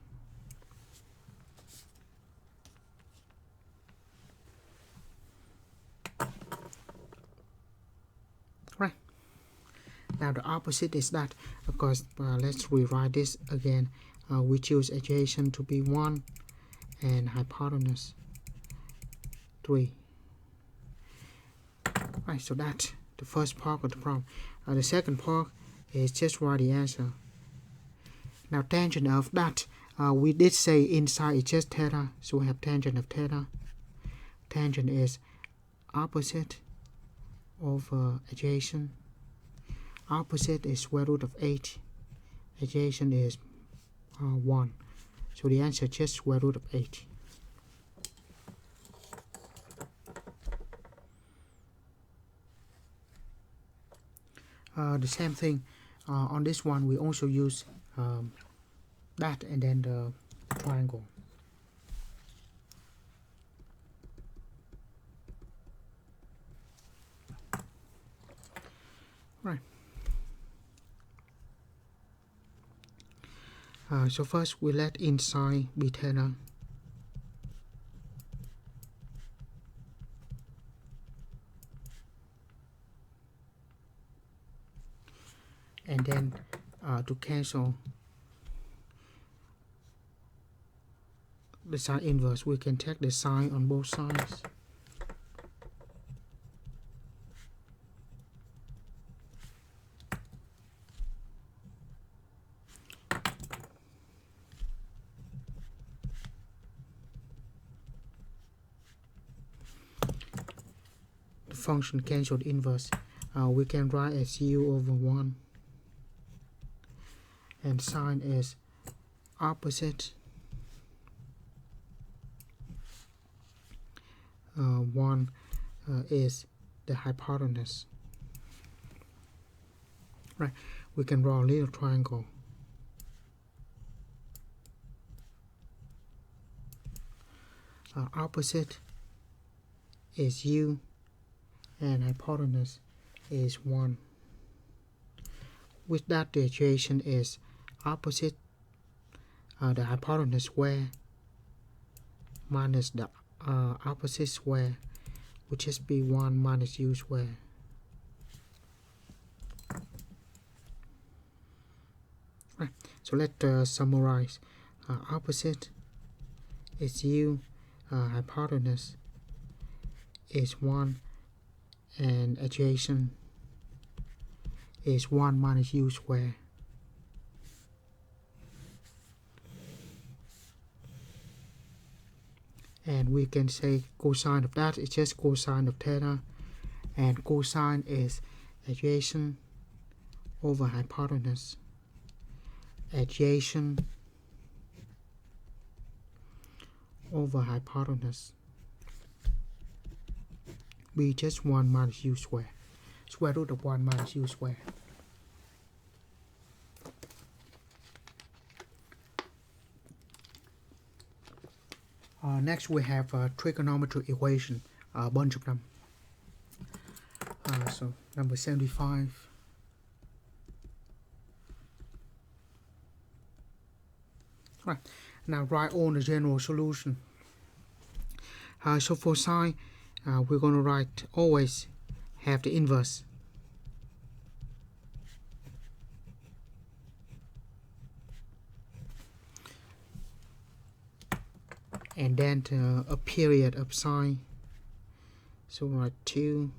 Right. Now the opposite is that, of course, let's rewrite this again. We choose adjacent to be 1 and hypotenuse 3. Right, so that's the first part of the problem. The second part is just write the answer. Now tangent of that, we did say inside it's just theta, so we have tangent of theta. Tangent is opposite over adjacent. Opposite is square root of 8. Adjacent is 1. So the answer is just square root of 8. The same thing on this one, we also use that and then the triangle. Right. So first we let inside be theta. And then to cancel the sine inverse, we can take the sine on both sides. The function cancel the inverse. We can write as u over 1. And sine is opposite 1 is the hypotenuse. Right, we can draw a little triangle. Opposite is u and hypotenuse is 1. With that, the adjacent is opposite the hypotenuse square minus the opposite square, will just be 1 minus u squared. Right. So let's summarize. Opposite is u, hypotenuse is 1, and adjacent is 1 minus u squared. And we can say cosine of that is just cosine of theta, and cosine is adjacent over hypotenuse. Adjacent over hypotenuse be just 1 minus u squared. Square root of 1 minus u squared. Next we have trigonometry equation, a bunch of them. So number 75. Right, now write on the general solution. So for sine, we're going to write always have the inverse. And then a period of sine. So write 2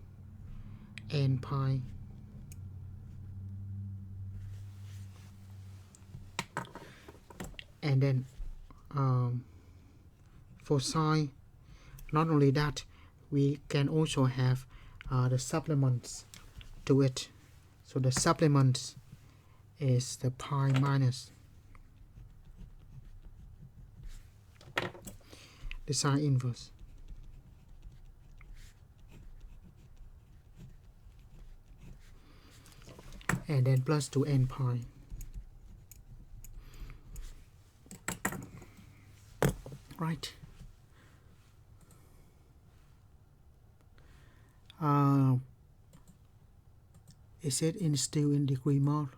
n pi and then for sine, not only that, we can also have the supplements to it. So the supplements is the pi minus the sine inverse. And then plus 2 n pi. Right. Is it still in degree mod?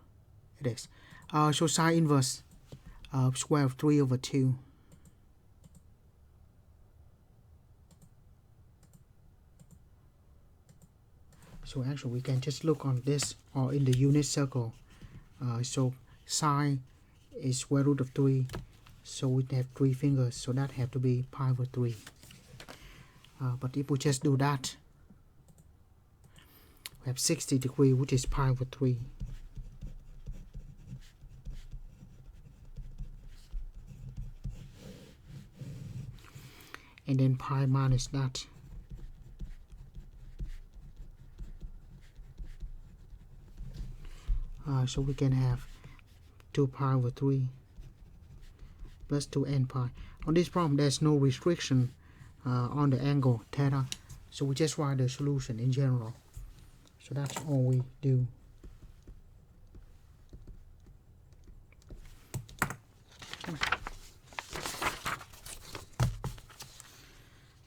It is. So sine inverse square of 3 over 2. So actually we can just look on this or in the unit circle. So sine is square root of 3. So we have 3 fingers. So that have to be pi over 3. But if we just do that, we have 60 degrees, which is pi over 3. And then pi minus that. So we can have 2 pi over 3 plus 2 n pi. On this problem, there's no restriction on the angle theta. So we just write the solution in general. So that's all we do.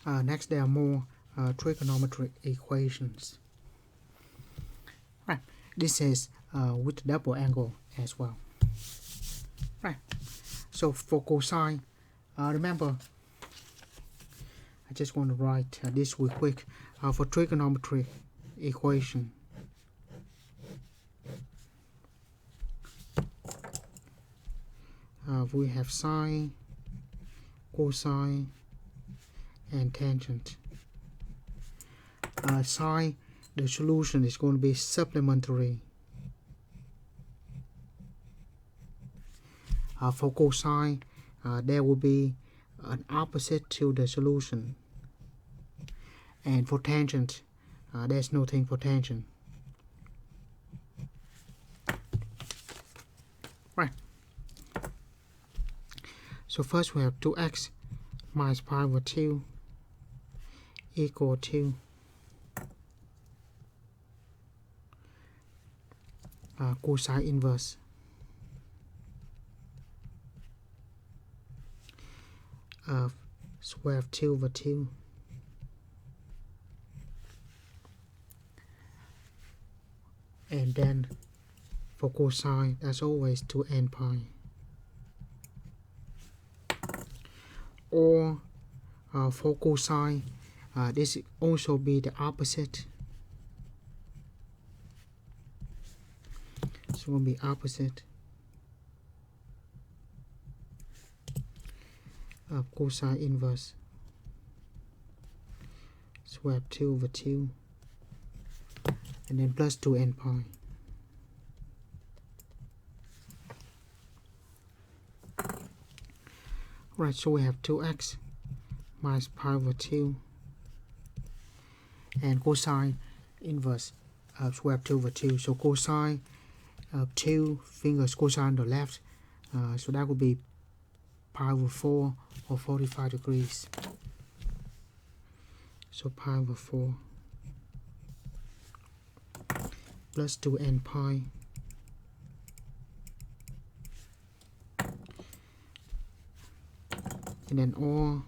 Next, there are more trigonometric equations. Right, this is with double angle as well. Right, so for cosine, remember, I just want to write this real quick. For trigonometric equation, we have sine, cosine, and tangent. Sine, the solution is going to be supplementary. For cosine, there will be an opposite to the solution. And for tangent, there's nothing for tangent. Right. So first we have 2x minus pi over 2 equal to cosine inverse of square of 2 over 2 and then for cosine, that's always 2 n pi, or for cosine, This also be the opposite. It's going to be opposite of cosine inverse. So we have 2 over 2 and then plus 2n pi. Right, so we have 2x minus pi over 2 and cosine inverse. So we have 2 over 2. So cosine of 2 fingers cosine on the left. So that would be pi over 4 or 45 degrees. So pi over 4 plus 2n pi and then or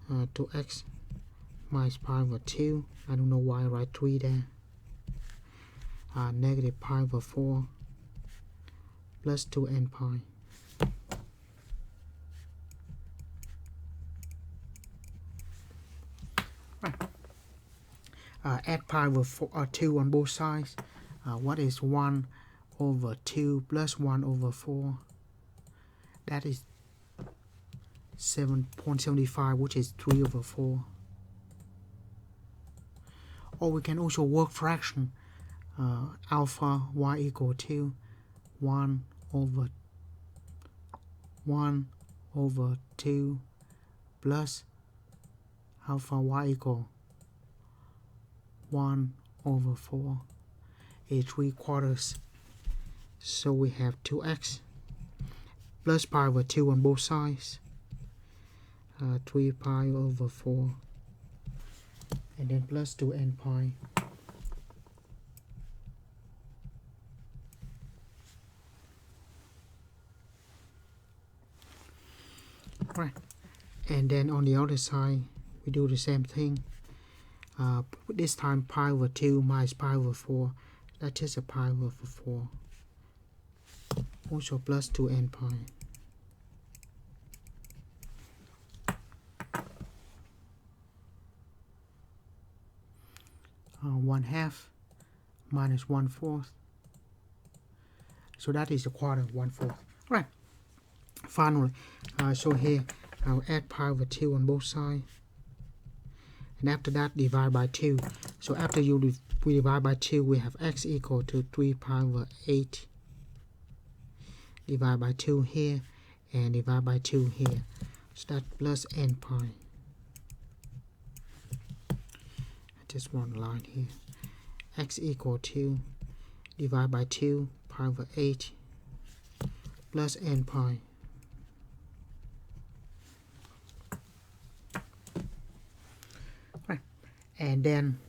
2x minus pi over 2. I don't know why I write 3 there. Negative pi over 4 plus 2n pi. Right. Add pi over 2 on both sides. What is 1 over 2 plus 1 over 4? That is 7.75, which is 3 over 4. Or we can also work fraction. Alpha y equal to 1 over 2 plus alpha y equal 1 over 4 is 3/4. So we have 2x plus pi over 2 on both sides, 3 pi over 4 and then plus 2n pi. Right, and then on the other side we do the same thing. This time pi over 2 minus pi over 4, that is a pi over 4, also plus 2n pi. One half minus 1/4, so that is a quarter, 1/4. Right. Finally, so here I'll add pi over 2 on both sides, and after that divide by 2. So after we divide by 2, we have x equal to 3 pi over 8. Divide by 2 here and divide by 2 here. So that's plus n pi. Just one line here. X equal to divide by 2 pi over 8 plus n pi. Right, and then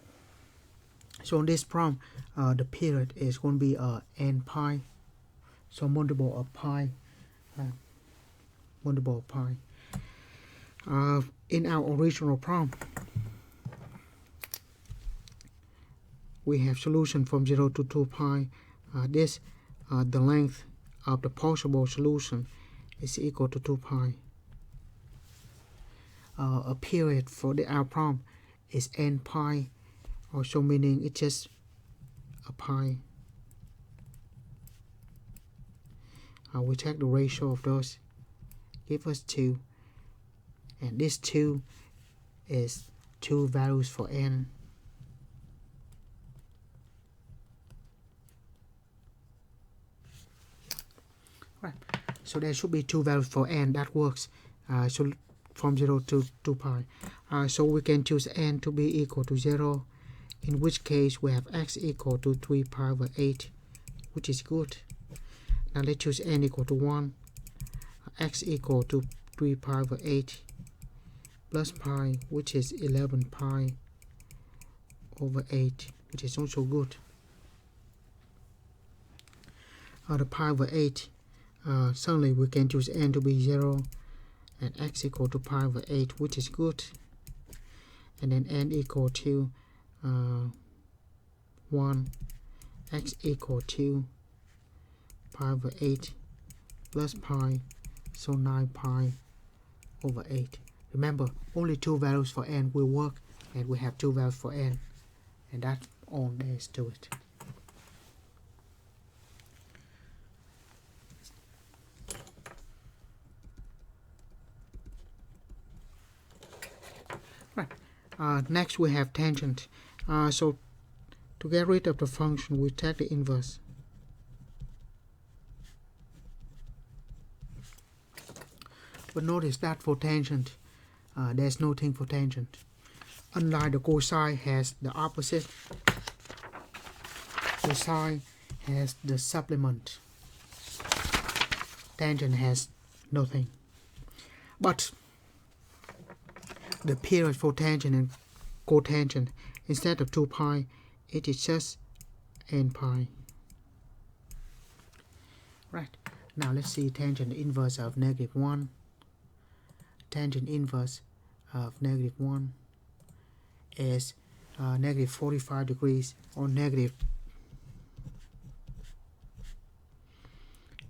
so on this problem, the period is going to be n pi. So multiple of pi, multiple of pi. In our original problem, we have solution from 0 to 2 pi. The length of the possible solution is equal to 2 pi. A period for our problem is n pi, also meaning it's just a pi. We take the ratio of those, give us 2, and this 2 is 2 values for n. Right, so there should be 2 values for n. That works. So from 0 to 2 pi. So we can choose n to be equal to 0, in which case we have x equal to 3 pi over 8, which is good. Now let's choose n equal to 1, x equal to 3 pi over 8 plus pi, which is 11 pi over 8, which is also good. The pi over 8, suddenly we can choose n to be 0 and x equal to pi over 8, which is good. And then n equal to 1, x equal to pi over 8 plus pi, so 9 pi over 8. Remember, only two values for n will work, and we have two values for n, and that's all there is to it. Right. Next we have tangent. So to get rid of the function, we take the inverse. But notice that for tangent, there's nothing for tangent. Unlike the cosine has the opposite, cosine has the supplement. Tangent has nothing. But the period for tangent and cotangent, instead of 2 pi, it is just n pi. Right. Now let's see tangent inverse of -1. Tangent inverse of -1 is -45 degrees, or negative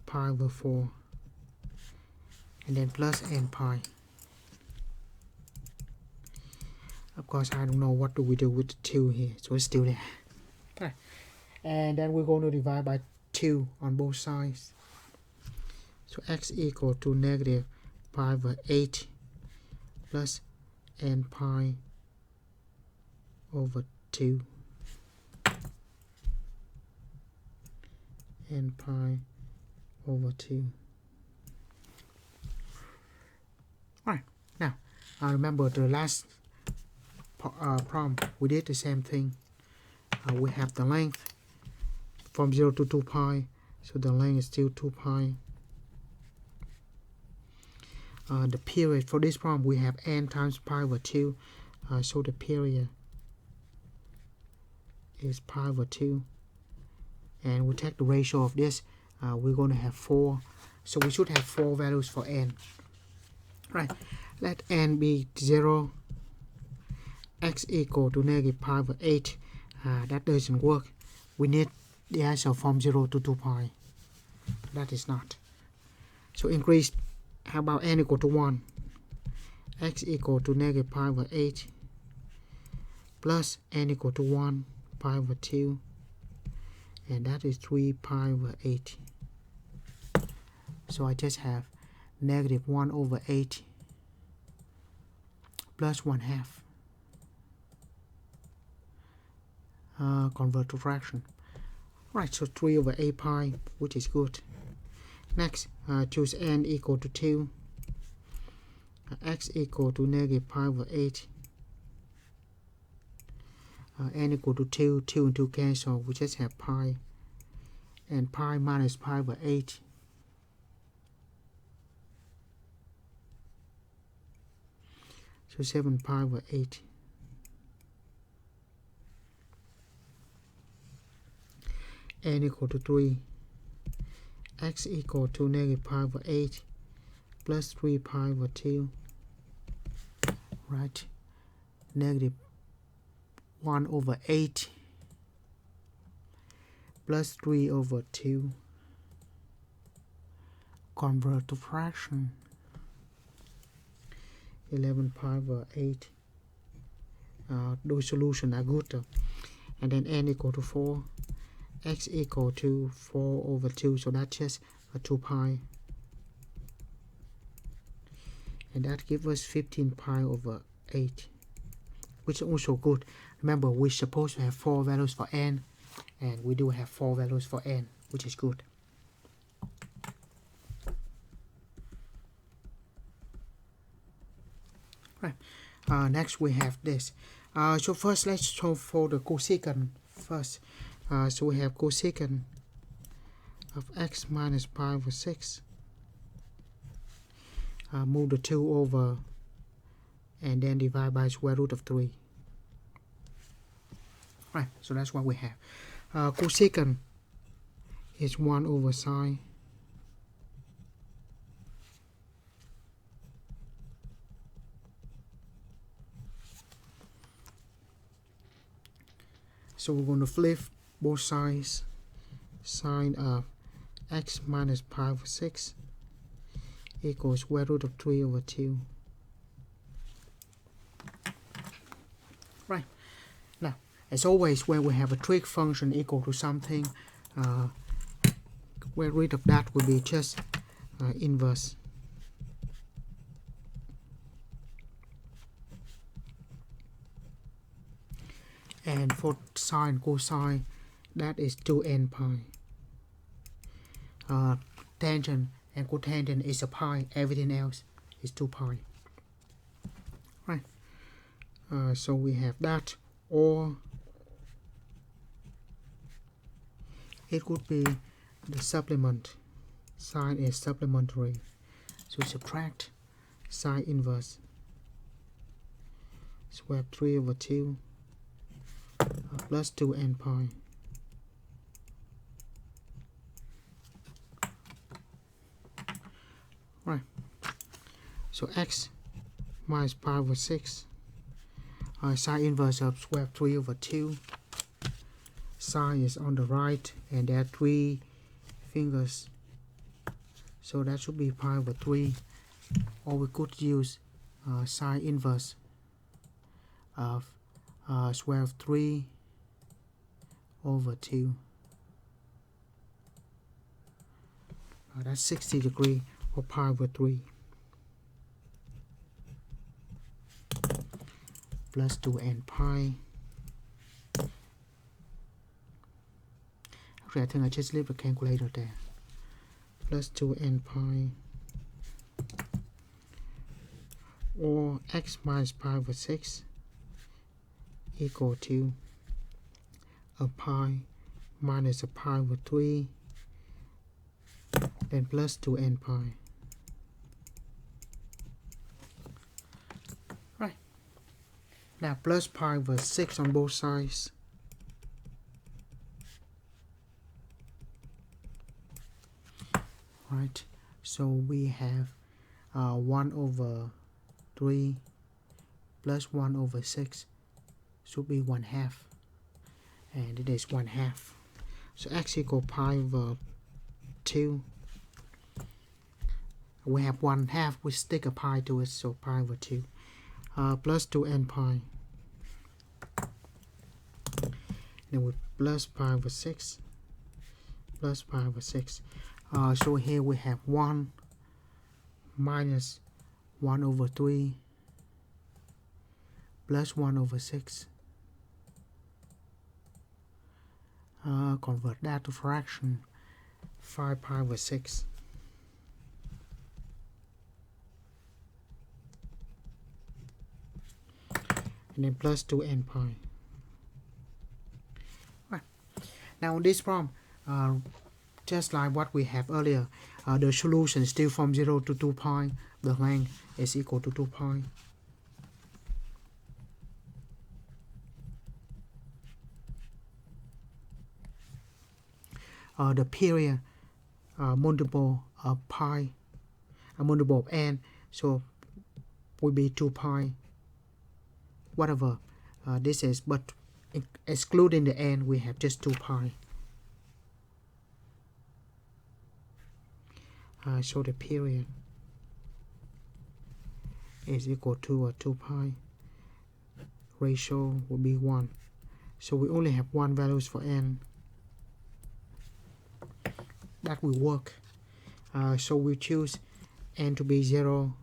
pi over 4, and then plus n pi. Of course, I don't know what do we do with the 2 here, so it's still there. Right. And then we're going to divide by 2 on both sides. So x equal to negative pi over 8 plus n pi over 2. N pi over 2. Alright, now remember the last problem, we did the same thing. We have the length from 0 to 2 pi, so the length is still 2 pi. The period for this problem, we have n times pi over 2, so the period is pi over 2, and we take the ratio of this, we're going to have 4, so we should have 4 values for n. Right, let n be 0, x equal to negative pi over 8, that doesn't work. We need the answer from 0 to 2 pi, that is not. So increase, how about n equal to 1, x equal to negative pi over 8 plus n equal to 1 pi over 2, and that is 3 pi over 8. So I just have negative 1 over 8 plus 1/2. Convert to fraction. Right, so 3 over 8 pi, which is good. Next, choose n equal to 2, x equal to negative pi over 8, n equal to 2, 2 and 2 cancel, we just have pi, and pi minus pi over 8, so 7 pi over 8. N equal to 3, x equal to negative pi over 8 plus 3 pi over 2, right, negative 1 over 8 plus 3 over 2, convert to fraction, 11 pi over 8. Those solutions are good, and then n equal to 4, x equal to 4 over 2, so that's just 2 pi, and that gives us 15 pi over 8, which is also good. Remember, we're supposed to have 4 values for n, and we do have 4 values for n, which is good. Right. Next we have this. So first let's solve for the cosecant first. So we have cosecant of x minus pi over 6. Move the 2 over and then divide by square root of 3. Right, so that's what we have. Cosecant is 1 over sine. So we're going to flip both sides. Sine of x minus pi over 6 equals square root of 3 over 2. Right. Now, as always, when we have a trig function equal to something, get rid of that will be just inverse. And for sine, cosine, that is 2n pi. Tangent and cotangent is a pi. Everything else is 2 pi. Right. So we have that, or it could be the supplement. Sine is supplementary. So subtract sine inverse. Swap 3 over 2 plus 2n pi. Right. So x minus pi over 6. Sine inverse of swap 3 over 2. Sine is on the right, and there are 3 fingers. So that should be pi over 3. Or we could use sine inverse of swap 3 over 2. That's 60 degrees, or pi over 3. Plus 2n pi. Actually, I think I just leave the calculator there. Plus 2n pi. Or x minus pi over 6 equal to a pi minus a pi over 3, then plus 2n pi. Right. Now plus pi over 6 on both sides. Right. So we have 1 over 3 plus 1 over 6 should be 1/2, and it is 1/2. So x equal pi over 2. We have 1/2, we stick a pi to it, so pi over 2 plus 2n pi. Then we plus pi over 6 plus pi over 6. So here we have 1 minus 1 over 3 plus 1 over 6. Convert that to fraction, 5 pi over 6. And then plus 2n pi. Right. Now on this problem, just like what we have earlier, the solution is still from 0 to 2 pi. The length is equal to 2 pi. The period multiple of pi, a multiple of n, so will be 2 pi. Whatever this is, but excluding the n, we have just 2 pi. So the period is equal to 2 pi. Ratio will be 1. So we only have 1 values for n. That will work. So we choose n to be 0.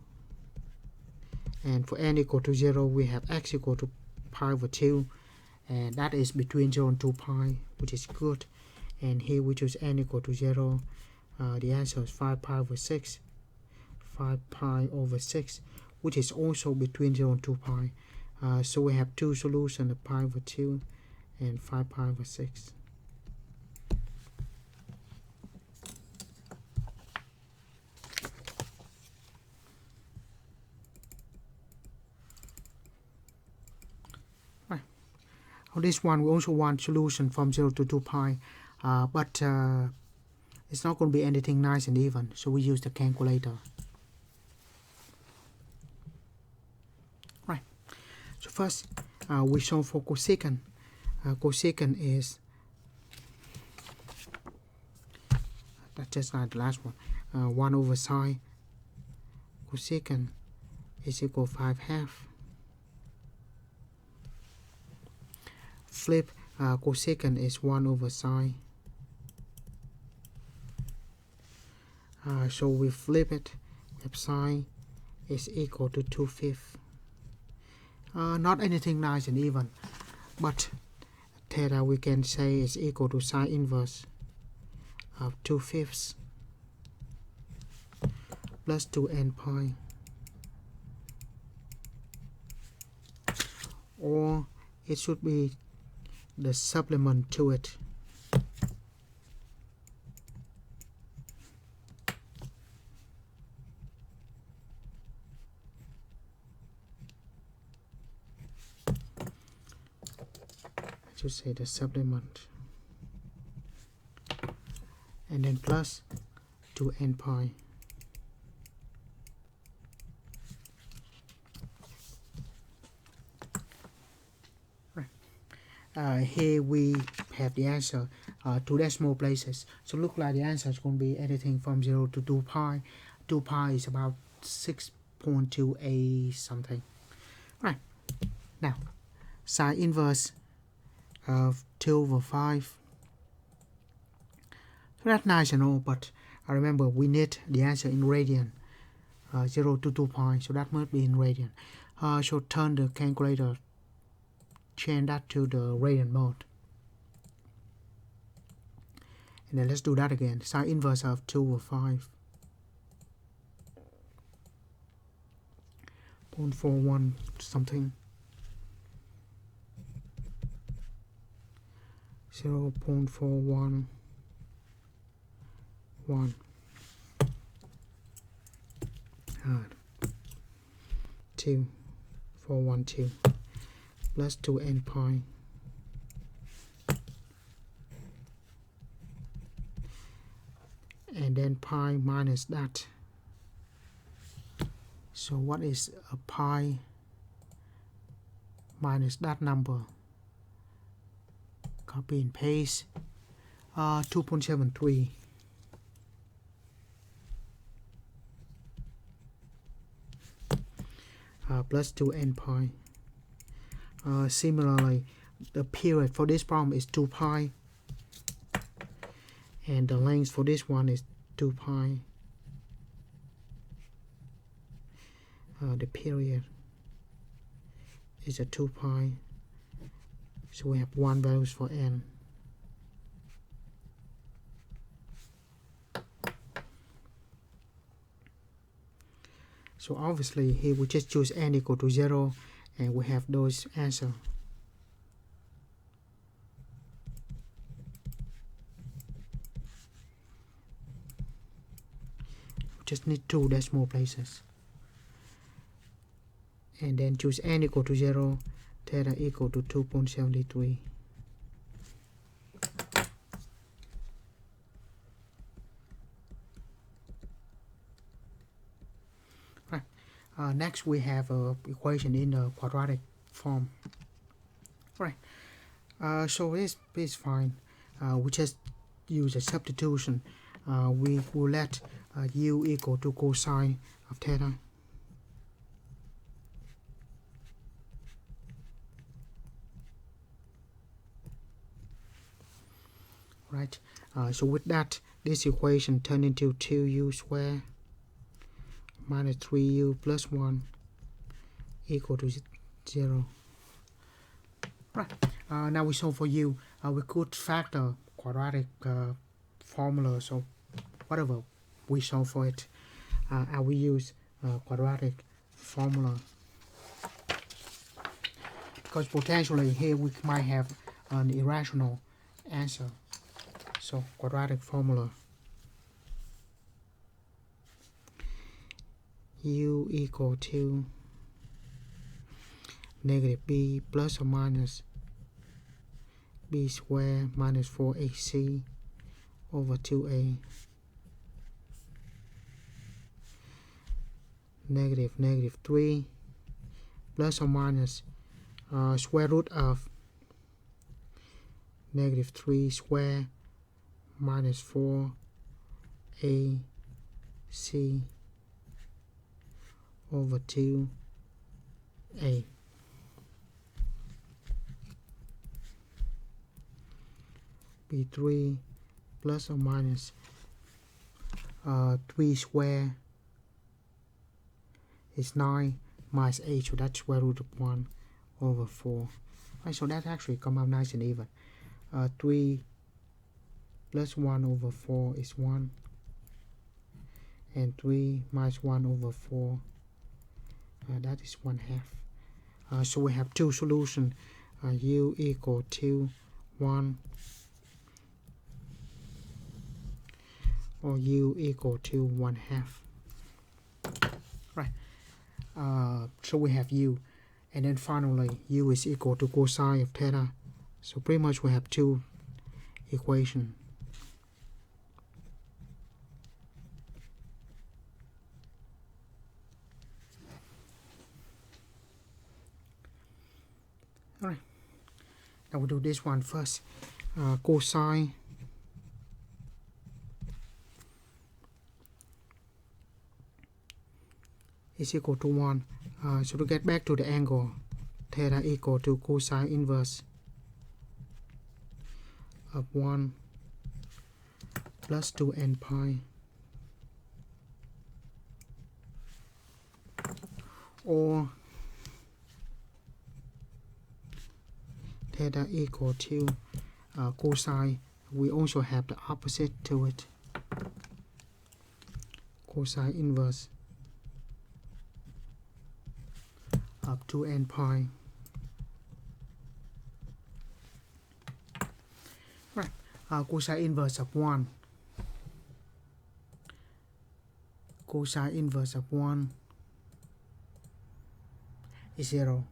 And for n equal to 0, we have x equal to pi over 2. And that is between 0 and 2 pi, which is good. And here we choose n equal to 0. The answer is 5 pi over 6. 5 pi over 6, which is also between 0 and 2 pi. So we have two solutions, pi over 2 and 5 pi over 6. Right. On this one, we also want solution from 0 to 2 pi, but it's not going to be anything nice and even, so we use the calculator. Right. So first, we solve for cosecant. Cosecant is, that's just like the last one, 1 over sine. Cosecant is equal 5/2. flip cosecant is 1 over sine. So we flip it. We have sine is equal to 2/5. Not anything nice and even, but theta we can say is equal to sine inverse of 2/5 plus 2n pi, or it should be the supplement to it. I should say the supplement, and then plus 2n pi. Here we have the answer, 2 decimal places. So look like the answer is going to be anything from 0 to 2 pi. 2 pi is about 6.28 something. Right. Now, sine inverse of 2 over 5. So that's nice and all, but I remember we need the answer in radian. 0 to 2 pi, so that must be in radian. So turn the calculator, change that to the radian mode. And then let's do that again. Sine inverse of 2 over 5. 0.41 something. 0.411. 412 plus 2n pi and then pi minus that. So what is a pi minus that number? Copy and paste. 2.73. Plus 2n pi. Similarly, the period for this problem is 2 pi, and the length for this one is 2 pi. The period is a 2 pi, so we have 1 values for n. So obviously here we just choose n equal to 0 and we have those answer. We just need 2 decimal places. And then choose n equal to 0, theta equal to 2.73. Right. Next we have a equation in the quadratic form. Right. So this is fine. We just use a substitution. We will let u equal to cosine of theta. Right. So with that, this equation turn into 2u squared minus 3u plus 1 equal to 0. Right. Now we solve for u. We could factor quadratic formula, so whatever we solve for it, I will use quadratic formula, because potentially here we might have an irrational answer. So quadratic formula, u equal to negative b plus or minus b squared minus 4ac over 2a negative 3 plus or minus square root of negative 3 squared minus 4ac over 2a. be 3 plus or minus 3 square is 9 minus 8, so that's square root of 1 over 4. Right, so that actually come out nice and even. 3 plus 1 over 4 is 1, and 3 minus 1 over 4, that is 1/2. So we have two solutions, u equal to 1 or u equal to 1/2. Right. So we have u, and then finally u is equal to cosine of theta. So pretty much we have two equations. Alright, now we'll do this one first. Cosine is equal to 1. So to get back to the angle, theta equal to cosine inverse of 1 plus 2n pi, or theta equal to cosine. We also have the opposite to it, cosine inverse of 2n pi. Right, cosine inverse of 1. Cosine inverse of 1 is 0.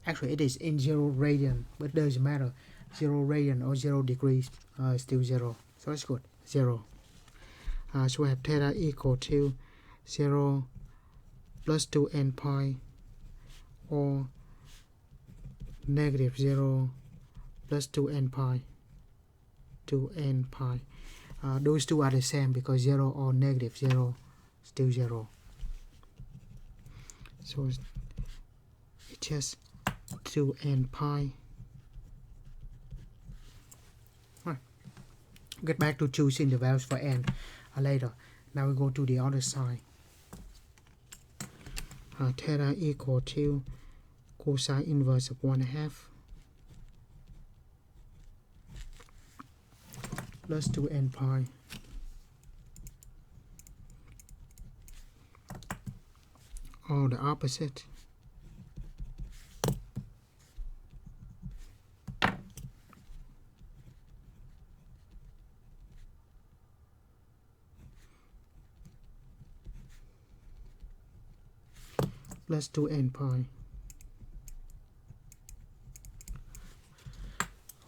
Actually, it is in 0 radian, but it doesn't matter. 0 radian or 0 degrees, still 0. So that's good. 0. So we have theta equal to 0 plus 2n pi, or negative 0 plus 2n pi. 2n pi. Those two are the same because 0 or negative 0 still 0. So it's just 2n pi. Right. Get back to choosing the values for n later. Now we go to the other side. Theta equal to cosine inverse of 1/2 plus 2n pi, or the opposite, plus 2n pi.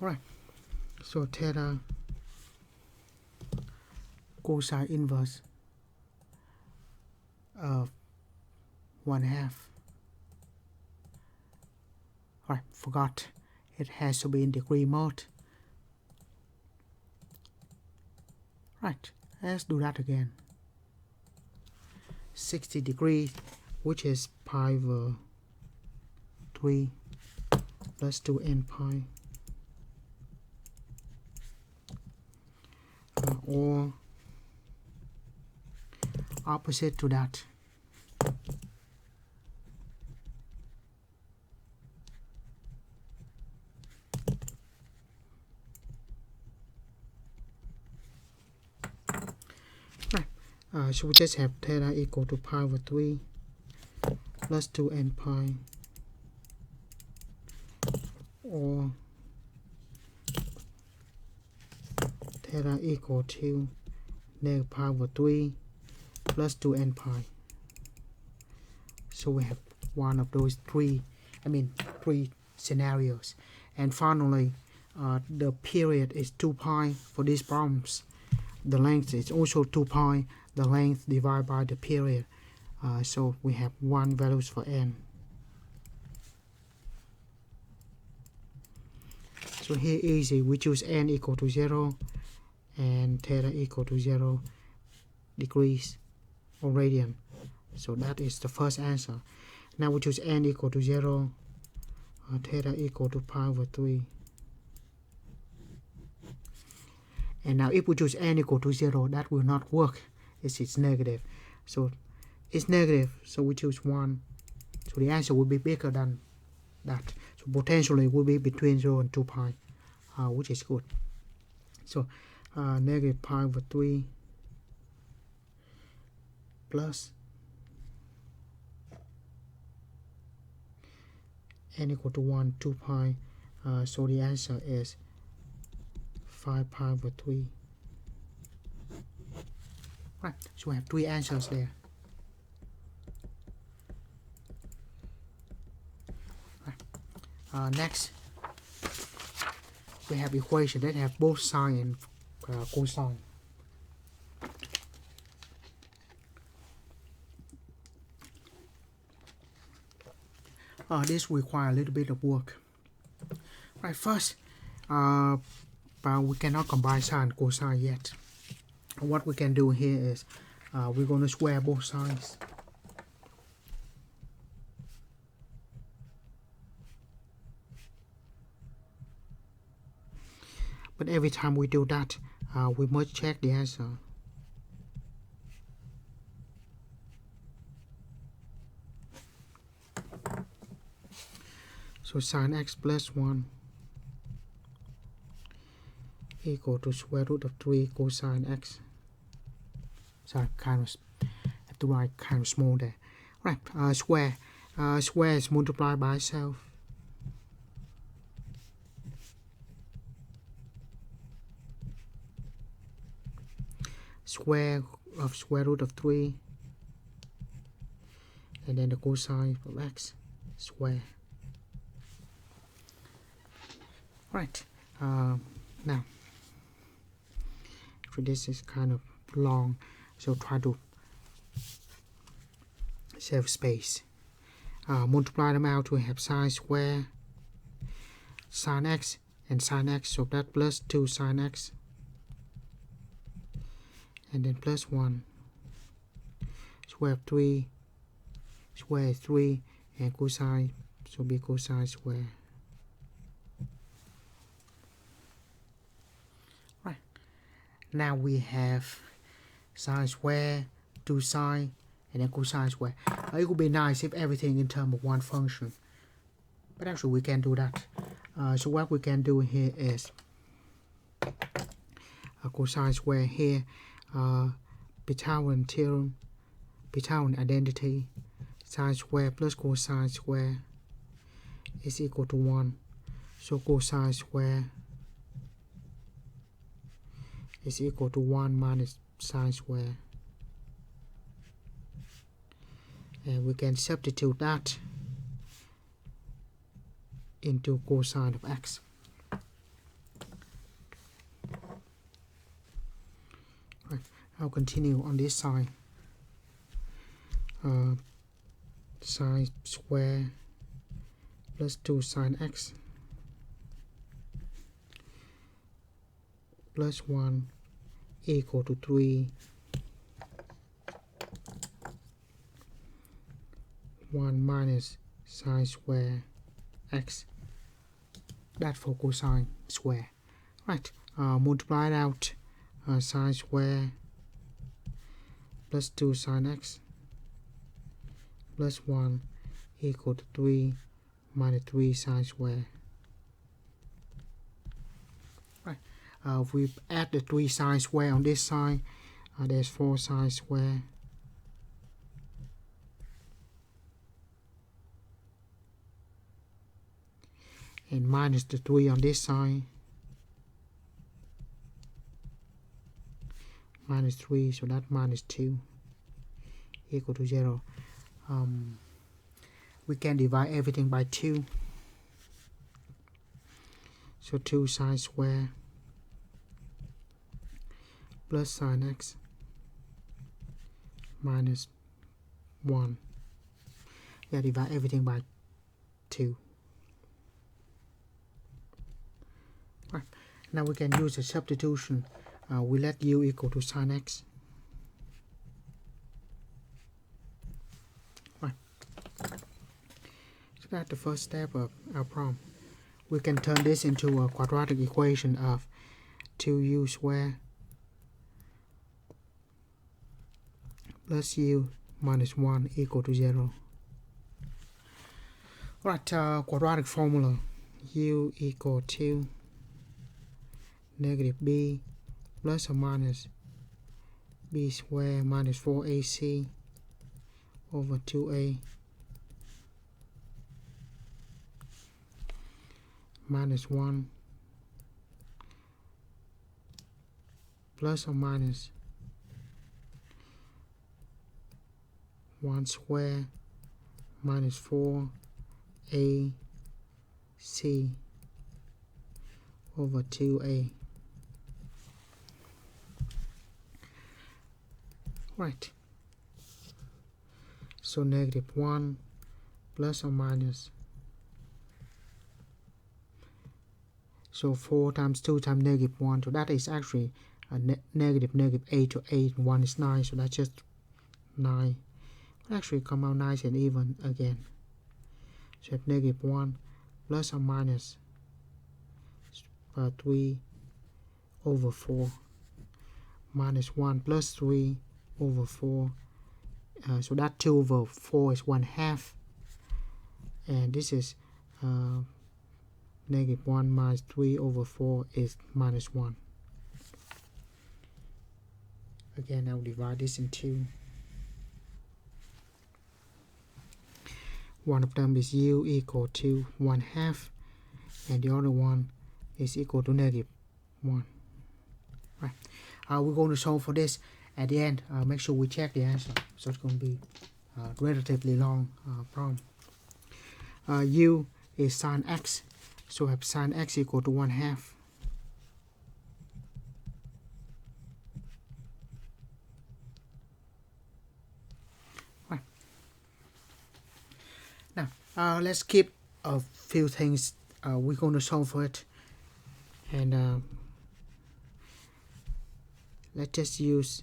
Alright, so theta cosine inverse of 1/2. Alright, forgot it has to be in degree mode. Right, let's do that again. 60 degrees, which is pi over 3 plus 2n pi, or opposite to that. Right, so we just have theta equal to pi over 3 plus 2n pi, or theta equal to negative pi over 3 plus 2n pi. So we have one of those three scenarios. And finally, the period is 2 pi for these problems. The length is also 2 pi, the length divided by the period. So we have one values for n. So here easy, we choose n equal to 0 and theta equal to 0 degrees or radian. So that is the first answer. Now we choose n equal to 0, theta equal to pi over 3. And now if we choose n equal to 0, that will not work. It's negative. So it's negative, so we choose 1. So the answer will be bigger than that. So potentially will be between 0 and 2 pi, which is good. So negative pi over 3 plus n equal to 1, 2 pi. So the answer is 5 pi over 3. Right, so we have 3 answers there. Right. Next, we have equation that have both sine and cosine. This requires a little bit of work. Right, first, but we cannot combine sine and cosine yet. What we can do here is we're going to square both sides. But every time we do that, we must check the answer. So sine x plus 1 equal to square root of 3 cosine x. Sorry, kind of have to write kind of small there. Right, square. Square is multiplied by itself. Square of square root of 3, and then the cosine of x square. Right, now so this is kind of long, so try to save space. Multiply them out to have sine square sine x and sine x, so that plus 2 sine x, and then plus 1 square of 3 square is 3, and cosine, so be cosine square. Right, now we have sine square, 2 sine, and then cosine square. It would be nice if everything in terms of one function, but actually we can do that. So what we can do here is cosine square here, Pythagorean theorem, Pythagorean identity, sine square plus cosine square is equal to 1. So cosine square is equal to 1 minus sine square. And we can substitute that into cosine of x. Right, I'll continue on this side. Sine square plus 2 sine x plus 1 equal to 3 1 minus sine square x. That for cosine square. Right, multiply it out, sine square plus 2 sine x plus 1 equal to 3 minus 3 sine square. Right, if we add the 3 sine square on this side, there's 4 sine square and minus the 3 on this side, minus 3, so that minus 2 equal to 0. We can divide everything by 2, so 2 sine square plus sine x minus 1. Yeah, divide everything by 2. Right, now we can use a substitution. We let u equal to sine x. Right, so that's the first step of our problem. We can turn this into a quadratic equation of 2u squared plus u minus 1 equal to 0. Right, quadratic formula, u equal to negative b plus or minus b squared minus 4ac over 2a minus 1 plus or minus 1 square minus 4ac over 2a. Right, so negative 1 plus or minus, so 4 times 2 times negative 1, so that is actually a negative 8 to 8, 1 is 9, so that's just 9. Actually come out nice and even again. So if negative 1 plus or minus 3 over 4 minus 1 plus 3 over 4, so that 2 over 4 is 1/2, and this is negative 1 minus 3 over 4 is minus 1. Again, I'll divide this in 2. One of them is u equal to 1/2, and the other one is equal to negative 1. Right. We're going to solve for this. At the end, make sure we check the answer. So it's going to be a relatively long problem. U is sine x, so we have sine x equal to 1/2. Right. Now, let's keep a few things. We're going to solve for it, and let's just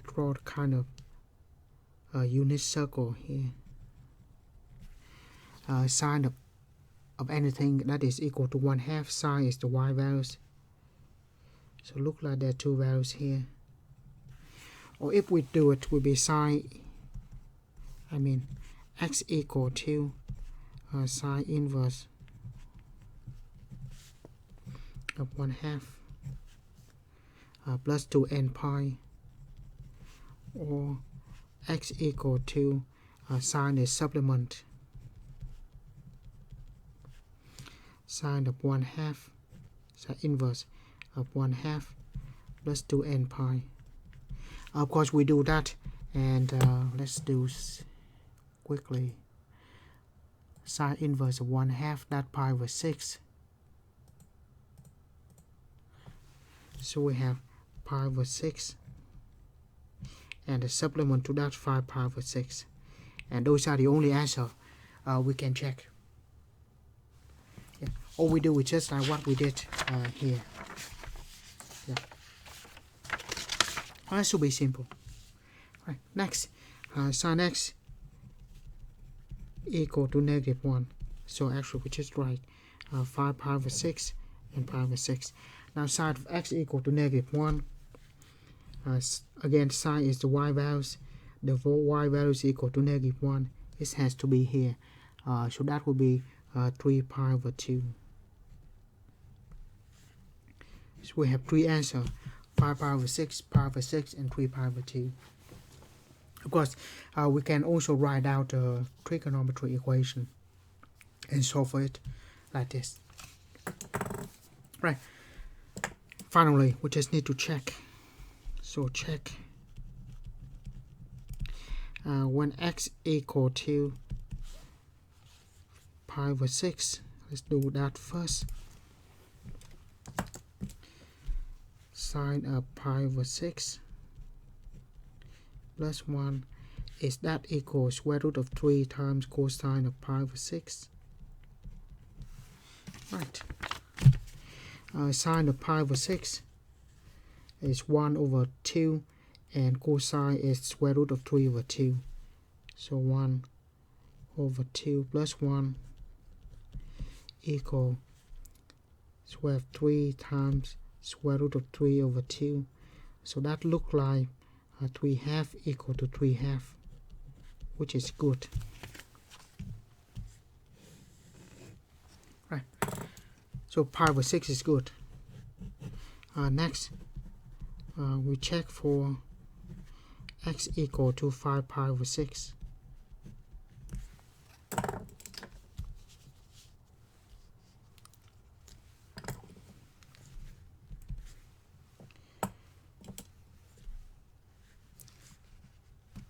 draw kind of a unit circle here. Sine of anything that is equal to 1/2, sine is the y values. So look like there are 2 values here. Or if we do it, will be sine, x equal to sine inverse of 1/2 plus 2n pi, or x equal to sine is supplement sine of 1/2, sine inverse of 1/2 plus 2n pi. Of course, we do that, and let's do quickly. Sine inverse of 1/2, that pi over 6. So we have pi over 6, and the supplement to that 5 pi over 6. And those are the only answer we can check. Yeah. All we do is just like what we did here. Yeah. That should be simple. Right. Next, sine x equal to negative 1. So actually we just write 5 pi over 6 and pi over 6. Now sine of x equal to negative 1. Again, sine is the y values. The y values equal to negative 1. It has to be here. So that will be 3 pi over 2. So we have 3 answers. 5 pi over 6, pi over 6, and 3 pi over 2. Of course, we can also write out the trigonometry equation and solve for it like this. Right. Finally, we just need to check. So check when x equal to pi over 6. Let's do that first. Sine of pi over 6 plus 1, is that equal square root of 3 times cosine of pi over 6? Right. Sine of pi over 6 is 1 over 2, and cosine is square root of 3 over 2. So 1 over 2 plus 1 equal square of 3 times square root of 3 over 2. So that look like 3/2 equal to 3/2, which is good. Right. So pi over 6 is good. Next, we check for x equal to 5 pi over 6.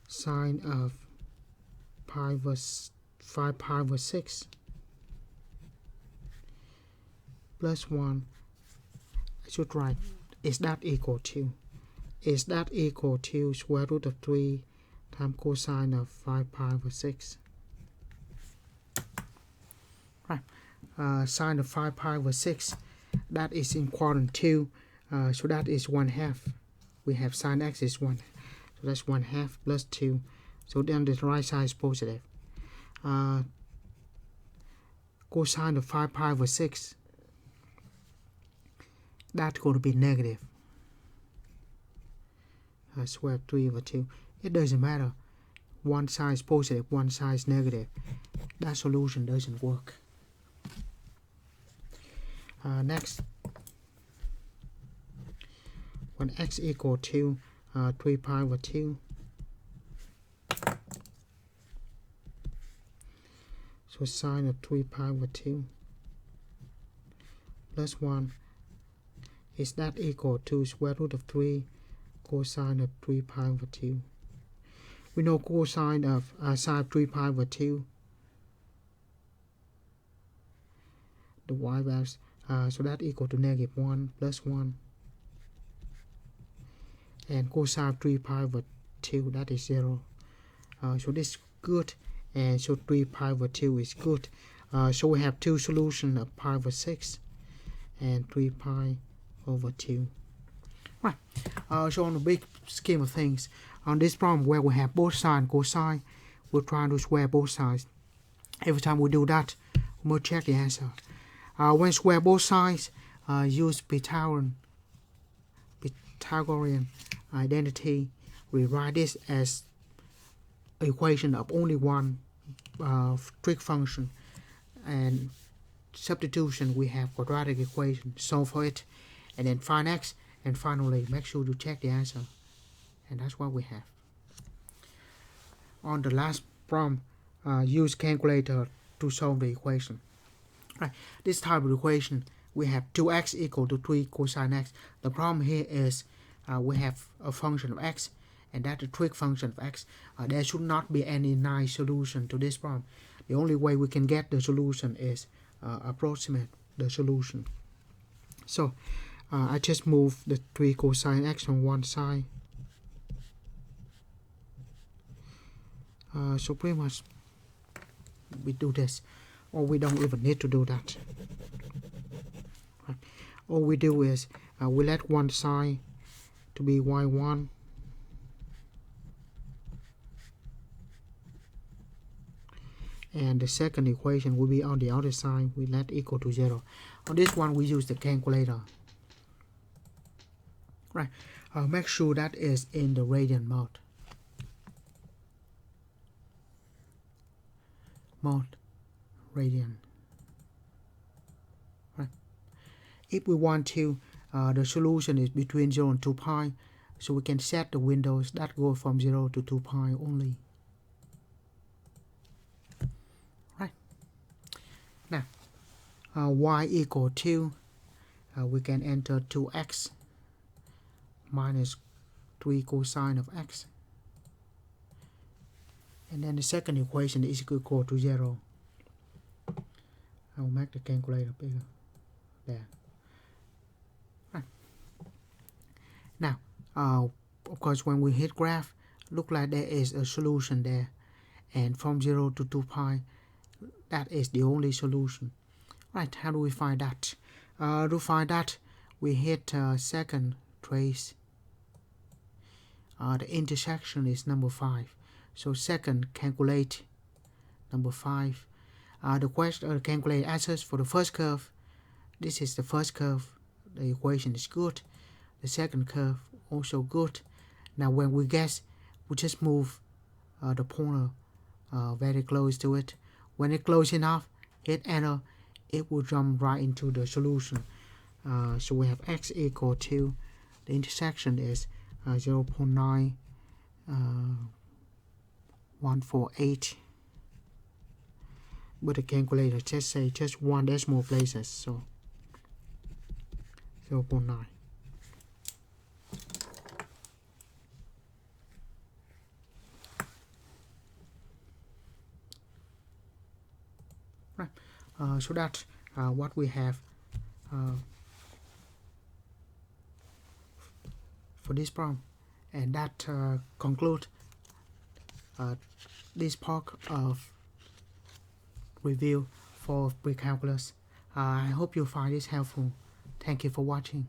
Sine of 5 pi over 6 plus 1. I should write, is that equal to? Is that equal to square root of 3 times cosine of 5 pi over 6? Right. Sine of 5 pi over 6, that is in quadrant 2, so that is 1/2. We have sine x is 1, so that's 1/2 plus 2. So then the right side is positive. Cosine of 5 pi over 6, that's going to be negative. Square 3 over 2. It doesn't matter. One side is positive, one side is negative. That solution doesn't work. Next, when x equal to 3 pi over 2, so sine of 3 pi over 2 plus 1, is that equal to square root of 3 cosine of 3 pi over 2? We know cosine of sine of 3 pi over 2, the y values, so that equal to negative 1 plus 1, and cosine of 3 pi over 2, that is 0. So this is good, and so 3 pi over 2 is good. So we have two solutions of pi over 6 and 3 pi over 2. Right. So on the big scheme of things, on this problem where we have both sine and cosine, we're trying to square both sides. Every time we do that, we'll check the answer. When square both sides, use Pythagorean identity. We write this as equation of only one trig function, and substitution we have quadratic equation. Solve for it, and then find x, and finally make sure you check the answer, and that's what we have. On the last problem, use calculator to solve the equation. Right. This type of equation, we have 2x equal to 3 cosine x. The problem here is we have a function of x, and that's a trig function of x. There should not be any nice solution to this problem. The only way we can get the solution is approximate the solution. So I just move the 3 cosine x on one side. So pretty much we do this, or we don't even need to do that. Right. All we do is we let one side to be y1, and the second equation will be on the other side. We let equal to 0. On this one we use the calculator. Right. Make sure that is in the radian mode. Radian. Right. If we want to, the solution is between 0 and 2 pi, so we can set the windows that go from 0 to 2 pi only. Right. Now, y equal to, we can enter 2x minus 3 cosine of x. And then the second equation is equal to 0. I will make the calculator bigger. There. Right. Now, of course, when we hit graph, look like there is a solution there. And from 0 to 2 pi, that is the only solution. Right, how do we find that? To find that, we hit second trace. The intersection is number 5. So second, calculate number 5. The question calculate answers for the first curve. This is the first curve. the equation is good. The second curve also good. Now when we guess, we just move the pointer very close to it. When it's close enough, hit enter, it will jump right into the solution. So we have x equal to, the intersection is 0.9148, but the calculator just say just one decimal places, so 0.9. Right. So that's what we have for this problem, and that concludes this part of review for pre-calculus. I hope you find this helpful. Thank you for watching.